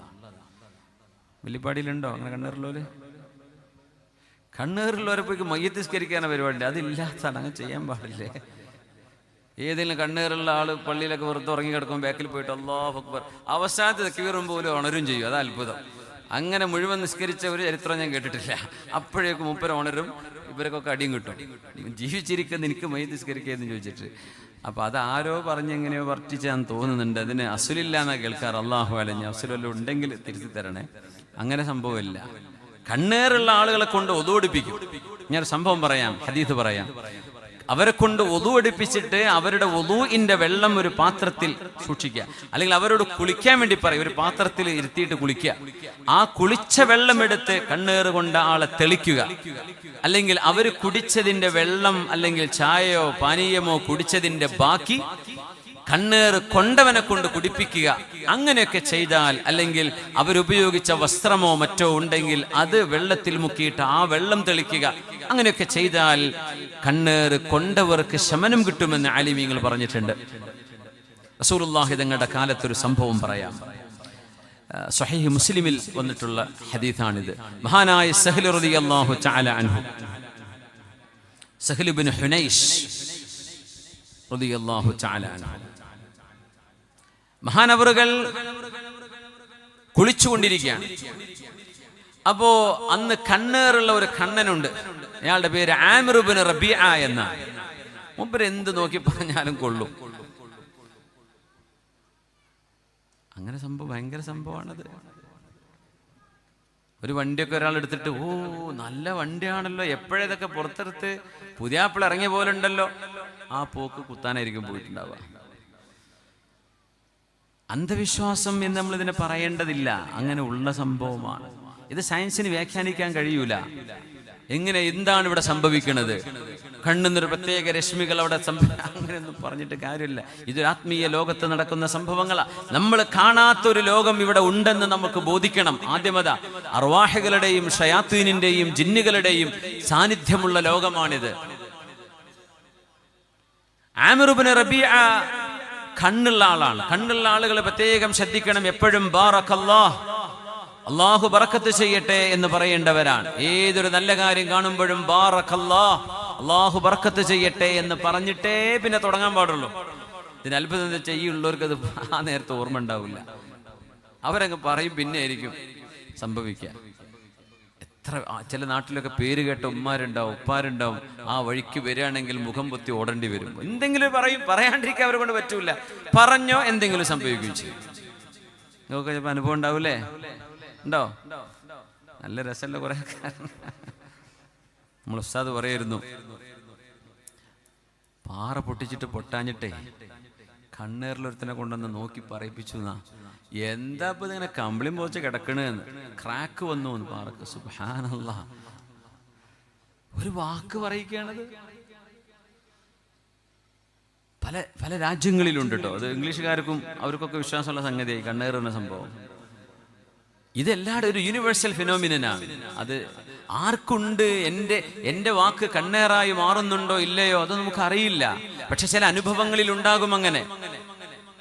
വെള്ളിപ്പാടിയിലുണ്ടോ അങ്ങനെ കണ്ണേറുള്ളവര്? കണ്ണേറുള്ളവരെ പോയി മയ്യത്ത് നിസ്കരിക്കാനാണ് പരിപാടി. അതില്ലാത്തതാണ്, അങ്ങനെ ചെയ്യാൻ പാടില്ലേ. ഏതെങ്കിലും കണ്ണേറുള്ള ആള് പള്ളിയിലൊക്കെ വെറുതെ ഉറങ്ങി കിടക്കും, ബാക്കിൽ പോയിട്ട് അല്ലാഹു അക്ബർ, അവസാനത്തെ തക്ബീറും പോലും ഉണരും ചെയ്യും. അത് അത്ഭുതം. അങ്ങനെ മുഴുവൻ നിസ്കരിച്ച ഒരു ചരിത്രം ഞാൻ കേട്ടിട്ടില്ല. അപ്പോഴേക്കും മൂപ്പര് ഉണരും, ഇവർക്കൊക്കെ അടിയും കിട്ടും. ജീവിച്ചിരിക്കുന്ന എനിക്ക് മയ്യത്ത് നിസ്കരിക്കുകയെന്ന് ചോദിച്ചിട്ട്. അപ്പൊ അത് ആരോ പറഞ്ഞെങ്ങനെയോ വർത്തിച്ചാന്ന് തോന്നുന്നുണ്ട്. അതിന് അസുലില്ല എന്നാ കേൾക്കാറ്. അല്ലാഹു അലഞ്ഞ അസുലല്ലോ ഉണ്ടെങ്കിൽ തിരുത്തി തരണേ. അങ്ങനെ സംഭവമില്ല. കണ്ണേറുള്ള ആളുകളെ കൊണ്ട് ഒതുവടിപ്പിക്കും. ഞാനൊരു സംഭവം പറയാം, ഹദീസ് പറയാം. അവരെ കൊണ്ട് ഒതുവടിപ്പിച്ചിട്ട് അവരുടെ ഒതുവിന്റെ വെള്ളം ഒരു പാത്രത്തിൽ സൂക്ഷിക്കുക, അല്ലെങ്കിൽ അവരോട് കുളിക്കാൻ വേണ്ടി പറയും, ഒരു പാത്രത്തിൽ ഇരുത്തിയിട്ട് കുളിക്കുക. ആ കുളിച്ച വെള്ളം എടുത്ത് കണ്ണേറ് കൊണ്ട് ആളെ തെളിക്കുക. അല്ലെങ്കിൽ അവർ കുടിച്ചതിന്റെ വെള്ളം അല്ലെങ്കിൽ ചായയോ പാനീയമോ കുടിച്ചതിന്റെ ബാക്കി കണ്ണേറ് കൊണ്ടവനെ കൊണ്ട് കുടിപ്പിക്കുക. അങ്ങനെയൊക്കെ ചെയ്താൽ, അല്ലെങ്കിൽ അവരുപയോഗിച്ച വസ്ത്രമോ മറ്റോ ഉണ്ടെങ്കിൽ അത് വെള്ളത്തിൽ മുക്കിയിട്ട് ആ വെള്ളം തെളിക്കുക. അങ്ങനെയൊക്കെ ചെയ്താൽ കണ്ണേറ് കൊണ്ടവർക്ക് ശമനം കിട്ടുമെന്ന് ആലിമീങ്ങൾ പറഞ്ഞിട്ടുണ്ട്. റസൂലുള്ളാഹി തങ്ങളുടെ കാലത്തൊരു സംഭവം പറയാം. സ്വഹീഹ് മുസ്ലിമിൽ വന്നിട്ടുള്ള ഹദീസാണിത്. മഹാനായ സഹ്ൽ റളിയല്ലാഹു തആല അൻഹു, സഹ്ൽ ഇബ്നു ഹുനൈഷ് റളിയല്ലാഹു തആല അൻഹു, മഹാനവറുകൾ കുളിച്ചുകൊണ്ടിരിക്കുകയാണ്. അപ്പോ അന്ന് കണ്ണേറുള്ള ഒരു കണ്ണനുണ്ട്. അയാളുടെ പേര് ആമിർ ഇബ്നു റബീഅ എന്നാണ്. മൂപ്പര് എന്ത് നോക്കി പറഞ്ഞാലും കൊള്ളും. അങ്ങനെ സംഭവം, ഭയങ്കര സംഭവമാണത്. ഒരു വണ്ടിയൊക്കെ ഒരാൾ എടുത്തിട്ട്, ഓ നല്ല വണ്ടിയാണല്ലോ, എപ്പോഴേതൊക്കെ പുറത്തെടുത്ത് പുതിയാപ്പിള ഇറങ്ങിയ പോലെ ഉണ്ടല്ലോ, ആ പോക്ക് കുത്താനായിരിക്കും പോയിട്ടുണ്ടാവുക. അന്ധവിശ്വാസം എന്ന് നമ്മൾ ഇതിനെ പറയേണ്ടതില്ല, അങ്ങനെ ഉള്ള സംഭവമാണ്. ഇത് സയൻസിന് വ്യാഖ്യാനിക്കാൻ കഴിയൂല. എങ്ങനെ, എന്താണ് ഇവിടെ സംഭവിക്കുന്നത്, കണ്ണുന്നൊരു പ്രത്യേക രശ്മികൾ അവിടെ അങ്ങനെയൊന്നും പറഞ്ഞിട്ട് കാര്യമില്ല. ഇതൊരു ആത്മീയ ലോകത്ത് നടക്കുന്ന സംഭവങ്ങളാണ്. നമ്മൾ കാണാത്തൊരു ലോകം ഇവിടെ ഉണ്ടെന്ന് നമുക്ക് ബോധിക്കണം. ആദ്യമത അർവാഹുകളുടെയും ഷയാത്തീനിന്റെയും ജിന്നുകളുടെയും സാന്നിധ്യമുള്ള ലോകമാണിത്. ആമിർ ഇബ്നു റബീഅ കണ്ണുള്ള ആളാണ്. കണ്ണുള്ള ആളുകൾ പ്രത്യേകം ശ്രദ്ധിക്കണം. എപ്പോഴും ബാറക്കല്ലാഹ്, അള്ളാഹു ബറക്കത്ത് ചെയ്യട്ടെ എന്ന് പറയേണ്ടവരാണ്. ഏതൊരു നല്ല കാര്യം കാണുമ്പോഴും ബാറക്കല്ലാഹ്, അള്ളാഹു ബറക്കത്ത് ചെയ്യട്ടെ എന്ന് പറഞ്ഞിട്ടേ പിന്നെ തുടങ്ങാൻ പാടുള്ളൂ. ഇതിന് അത്ഭുതം എന്താ, ചെയ്യുള്ളവർക്ക് അത് ആ നേരത്തെ ഓർമ്മ ഉണ്ടാവില്ല. അവരങ്ങ് പറയും, പിന്നെ ആയിരിക്കും സംഭവിക്കുക. എത്ര ചില നാട്ടിലൊക്കെ പേര് കേട്ട ഉമ്മാരുണ്ടാവും, ഉപ്പാരുണ്ടാവും. ആ വഴിക്ക് വരികയാണെങ്കിൽ മുഖം പൊത്തി ഓടേണ്ടി വരും. എന്തെങ്കിലും പറയും, പറയാണ്ടിരിക്കാൻ അവരെ കൊണ്ട് പറ്റൂല. പറഞ്ഞോ എന്തെങ്കിലും സംഭവിക്കുകയും ചെയ്യും. നിങ്ങൾക്ക് ചിലപ്പോൾ അനുഭവം ഉണ്ടാവൂലേ? ഉണ്ടോ? നല്ല രസമല്ല കുറെ. നമ്മൾ ഉസ്താദ് പറയായിരുന്നു, പാറ പൊട്ടിച്ചിട്ട് പൊട്ടാഞ്ഞിട്ടേ കണ്ണേറിലൊരുത്തനെ കൊണ്ടുവന്ന് നോക്കി പറയിപ്പിച്ചു എന്നാ. എന്താ ഇപ്പൊ ഇതിങ്ങനെ കമ്പിളിയും പോച്ച് കിടക്കണെന്ന്, ക്രാക്ക് വന്നു എന്ന് പാറക്ക്. സുബ്ഹാനല്ലാഹ്, ഒരു വാക്ക് പറയിക്കുകയാണത്. പല പല രാജ്യങ്ങളിലുണ്ട് കേട്ടോ. അത് ഇംഗ്ലീഷുകാർക്കും അവർക്കൊക്കെ വിശ്വാസമുള്ള സംഗതിയായി കണ്ണേറുന്ന സംഭവം. ഇതെല്ലാവരും ഒരു യൂണിവേഴ്സൽ ഫിനോമിനനാണ്. അത് ആർക്കുണ്ട്, എൻ്റെ വാക്ക് കണ്ണേറായി മാറുന്നുണ്ടോ ഇല്ലയോ അത് നമുക്ക് അറിയില്ല. പക്ഷെ ചില അനുഭവങ്ങളിൽ ഉണ്ടാകും അങ്ങനെ.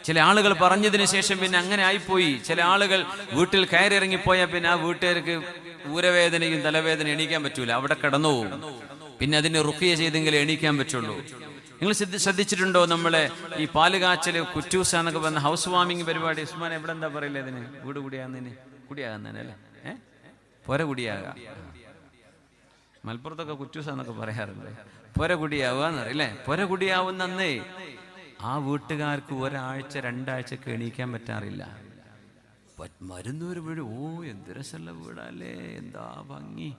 ചില ആളുകൾ പറഞ്ഞതിന് ശേഷം പിന്നെ അങ്ങനെ ആയിപ്പോയി. ചില ആളുകൾ വീട്ടിൽ കയറിയിറങ്ങിപ്പോയാൽ പിന്നെ ആ വീട്ടുകാർക്ക് ഊരവേദനയും തലവേദനയും എണീക്കാൻ പറ്റൂല, അവിടെ കിടന്നു പോകും. പിന്നെ അതിന് റുഖിയ ചെയ്തെങ്കിലേ എണീക്കാൻ പറ്റുള്ളൂ. നിങ്ങൾ ശ്രദ്ധിച്ചിട്ടുണ്ടോ, നമ്മളെ ഈ പാലുകാച്ചല് കുറ്റൂസ എന്നൊക്കെ പറഞ്ഞ ഹൗസ് വാമിങ് പരിപാടി? ഉസ്മാൻ എവിടെ എന്താ പറയില്ല ഇതിന്? വീട് കുടിയാകുന്നതിന്, കുടിയാകുന്നതിനല്ലേ, പൊര കുടിയാകുക. മലപ്പുറത്തൊക്കെ കുറ്റൂസ എന്നൊക്കെ പറയാറുണ്ട്. പൊര കുടിയാവുക എന്നറിയില്ലേ? പൊര കുടിയാവുന്ന അന്നേ ആ വീട്ടുകാർക്ക് ഒരാഴ്ച 2 ആഴ്ചക്ക് എണീക്കാൻ പറ്റാറില്ല. മരുന്നൂര് വീട്, ഓ എന്ത് രസമുള്ള വീടല്ലേ, എന്താ ഭംഗി,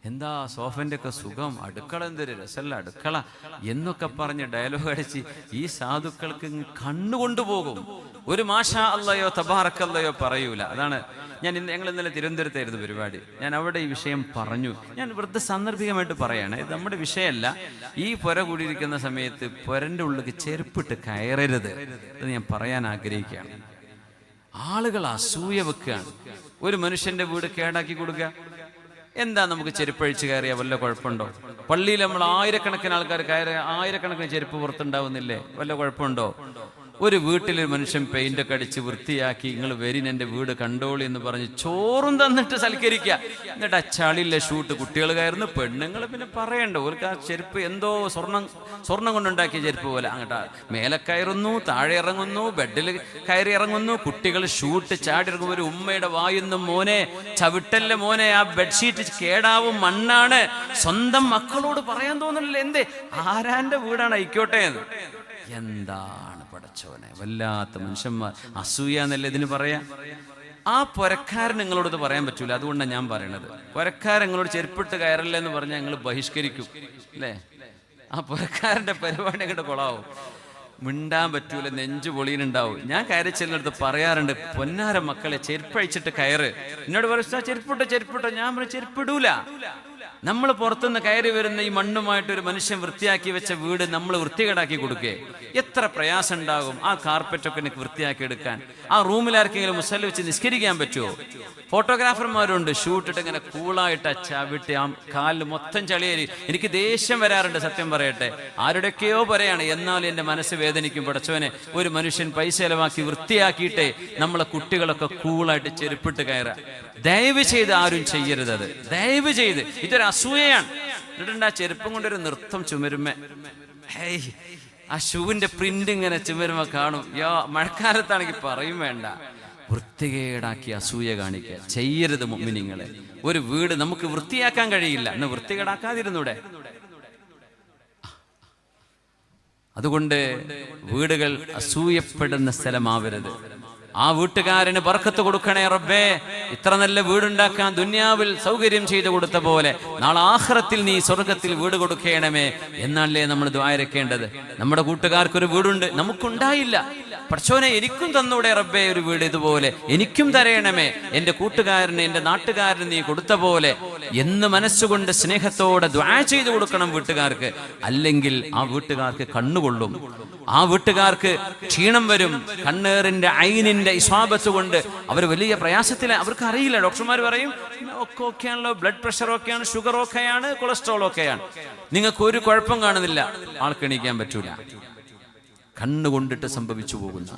എന്താ സോഫന്റെ ഒക്കെ സുഖം, അടുക്കള എന്തൊരു രസമല്ല അടുക്കള എന്നൊക്കെ പറഞ്ഞ് ഡയലോഗ് അടിച്ച് ഈ സാധുക്കൾക്ക് കണ്ണുകൊണ്ടുപോകും. ഒരു മാഷാ അല്ലയോ തബാറക്കല്ലയോ പറയൂല. അതാണ് ഞങ്ങൾ ഇന്നലെ തിരുവനന്തപുരത്തായിരുന്നു പരിപാടി. ഞാൻ അവിടെ ഈ വിഷയം പറഞ്ഞു. ഞാൻ വെറുതെ സാന്ദർഭികമായിട്ട് പറയാണ്, ഇത് നമ്മുടെ വിഷയമല്ല. ഈ പൊര കൂടിയിരിക്കുന്ന സമയത്ത് പൊരന്റെ ഉള്ളിലേക്ക് ചെരുപ്പിട്ട് കയറരുത് എന്ന് ഞാൻ പറയാൻ ആഗ്രഹിക്കുകയാണ്. ആളുകൾ അസൂയ വെക്കുകയാണ്. ഒരു മനുഷ്യന്റെ വീട് കേടാക്കി കൊടുക്കുക. എന്താ നമുക്ക് ചെരുപ്പഴിച്ച് കയറിയാൽ വല്ല കുഴപ്പമുണ്ടോ? പള്ളിയിൽ നമ്മൾ ആയിരക്കണക്കിന് ആൾക്കാർ കയറി ആയിരക്കണക്കിന് ചെരുപ്പ് പുറത്തുണ്ടാവുന്നില്ലേ? വല്ല കുഴപ്പമുണ്ടോ? ഒരു വീട്ടിലൊരു മനുഷ്യൻ പെയിന്റൊക്കെ അടിച്ച് വൃത്തിയാക്കി നിങ്ങൾ വരിൻ എൻ്റെ വീട് കണ്ടോളി എന്ന് പറഞ്ഞ് ചോറും തന്നിട്ട് സൽക്കരിക്കുക. എന്നിട്ട് ആ ചളിയിലെ ഷൂട്ട് കുട്ടികൾ കയറുന്നു, പെണ്ണുങ്ങൾ പിന്നെ പറയണ്ട. ഓർക്ക് ആ ചെരുപ്പ് എന്തോ സ്വർണം കൊണ്ടുണ്ടാക്കിയ ചെരുപ്പ് പോലെ അങ്ങോട്ട് മേലെ കയറുന്നു, താഴെ ഇറങ്ങുന്നു, ബെഡിൽ കയറി ഇറങ്ങുന്നു. കുട്ടികൾ ഷൂട്ട് ചാടി ഇറങ്ങും. ഒരു ഉമ്മയുടെ വായുന്നു, മോനെ ചവിട്ടല്ല മോനെ, ആ ബെഡ്ഷീറ്റ് കേടാവും, മണ്ണാണ്. സ്വന്തം മക്കളോട് പറയാൻ തോന്നുന്നില്ല, എന്തേ ആരാന്റെ വീടാണ് ആയിക്കോട്ടെ എന്ന്. എന്താണ് പടച്ചോനെ, വല്ലാത്ത മനുഷ്യന്മാർ. അസൂയ എന്നല്ലേ ഇതിന് പറയാ. ആ പൊരക്കാരൻ നിങ്ങളോട് പറയാൻ പറ്റൂല. അതുകൊണ്ടാണ് ഞാൻ പറയണത്, പൊരക്കാരൻ നിങ്ങളോട് ചെരുപ്പിട്ട് കയറല്ലേ എന്ന് പറഞ്ഞാൽ ഞങ്ങൾ ബഹിഷ്കരിക്കും അല്ലേ? ആ പൊരക്കാരന്റെ പരിപാടി അങ്ങോട്ട് കൊളാവും. മിണ്ടാൻ പറ്റൂല, നെഞ്ചു പൊളിയുന്നുണ്ടാവും. ഞാൻ കയറി ചെല്ലിനടുത്ത് പറയാറുണ്ട്, പൊന്നാര മക്കളെ ചെരുപ്പഴിച്ചിട്ട് കയറ്. എന്നോട് പറയാ ചെരുപ്പിട്ടോ. ഞാൻ പറയും ചെരുപ്പിടൂല. നമ്മൾ പുറത്തുനിന്ന് കയറി വരുന്ന ഈ മണ്ണുമായിട്ട് ഒരു മനുഷ്യൻ വൃത്തിയാക്കി വെച്ച വീട് നമ്മൾ വൃത്തികേടാക്കി കൊടുക്കേ? എത്ര പ്രയാസം ഉണ്ടാകും ആ കാർപ്പറ്റൊക്കെ എനിക്ക് വൃത്തിയാക്കി എടുക്കാൻ. ആ റൂമിൽ ആർക്കെങ്കിലും മുസല്ല വെച്ച് നിസ്കരിക്കാൻ പറ്റുമോ? ഫോട്ടോഗ്രാഫർമാരുണ്ട്, ഷൂട്ടിട്ട് ഇങ്ങനെ കൂളായിട്ട് ചവിട്ടി ആ കാലിൽ മൊത്തം ചളിയേരി. എനിക്ക് ദേഷ്യം വരാറുണ്ട്, സത്യം പറയട്ടെ. ആരുടെയൊക്കെയോ പറയാണ്, എന്നാലും എൻ്റെ മനസ്സ് വേദനിക്കും. പടച്ചവനെ, ഒരു മനുഷ്യൻ പൈസ ചെലവാക്കി വൃത്തിയാക്കിയിട്ടേ നമ്മളെ കുട്ടികളൊക്കെ കൂളായിട്ട് ചെരുപ്പിട്ട് കയറുക. ദയവ് ചെയ്ത് ആരും ചെയ്യരുത് അത്, ദയവ് ചെയ്ത്. ഇതൊരു അസൂയയാണ്. എന്നിട്ടുണ്ട് ആ ചെരുപ്പം കൊണ്ടൊരു നൃത്തം ചുമരുമേ. ആ ഷൂവിന്റെ പ്രിന്റ് ഇങ്ങനെ ചുമരുമ കാണും. മഴക്കാലത്താണെങ്കിൽ പറയും വേണ്ട. വൃത്തികേടാക്കി അസൂയ കാണിക്കുക ചെയ്യരുത് മുഅ്മിനീങ്ങളെ. ഒരു വീട് നമുക്ക് വൃത്തിയാക്കാൻ കഴിയില്ല, എന്ന് വൃത്തികേടാക്കാതിരുന്നൂടെ? അതുകൊണ്ട് വീടുകൾ അസൂയപ്പെടുന്ന സ്ഥലമാവരുത്. ആ വീട്ടുകാരന് ബർക്കത്ത് കൊടുക്കണേ റബ്ബേ. ഇത്ര നല്ല വീടുണ്ടാക്കാൻ ദുനിയാവിൽ സൗകര്യം ചെയ്തു കൊടുത്ത പോലെ നാളെ ആഖിറത്തിൽ നീ സ്വർഗത്തിൽ വീട് കൊടുക്കണമേ എന്നല്ലേ നമ്മൾ ദുആ ഇരക്കേണ്ടത്. നമ്മുടെ കൂട്ടുകാർക്കൊരു വീടുണ്ട്, നമുക്കുണ്ടായില്ല. പടച്ചോനെ, എനിക്കും തന്നൂടെ റബ്ബേ ഒരു വീട് ഇതുപോലെ, എനിക്കും തരയണമേ. എൻ്റെ കൂട്ടുകാരന്, എൻ്റെ നാട്ടുകാരന് നീ കൊടുത്ത പോലെ എന്ന് മനസ്സുകൊണ്ട് സ്നേഹത്തോടെ ദുആ ചെയ്തു കൊടുക്കണം വീട്ടുകാർക്ക്. അല്ലെങ്കിൽ ആ വീട്ടുകാർക്ക് കണ്ണുകൊള്ളും, ആ വീട്ടുകാർക്ക് ക്ഷീണം വരും. കണ്ണേറിന്റെ ഐനിന്റെ ഇസ്വാബത്ത് കൊണ്ട് അവർ വലിയ പ്രയാസത്തിൽ. അവർക്ക് അറിയില്ല. ഡോക്ടർമാർ പറയും ഒക്കെ ഓക്കെയാണല്ലോ, ബ്ലഡ് പ്രഷർ ഒക്കെയാണ്, ഷുഗർ ഒക്കെയാണ്, കൊളസ്ട്രോൾ ഒക്കെയാണ്, നിങ്ങൾക്ക് ഒരു കുഴപ്പം കാണുന്നില്ല. ആൾക്ക് എണീക്കാൻ പറ്റൂല. കണ്ണുകൊണ്ടിട്ട് സംഭവിച്ചു പോകുന്ന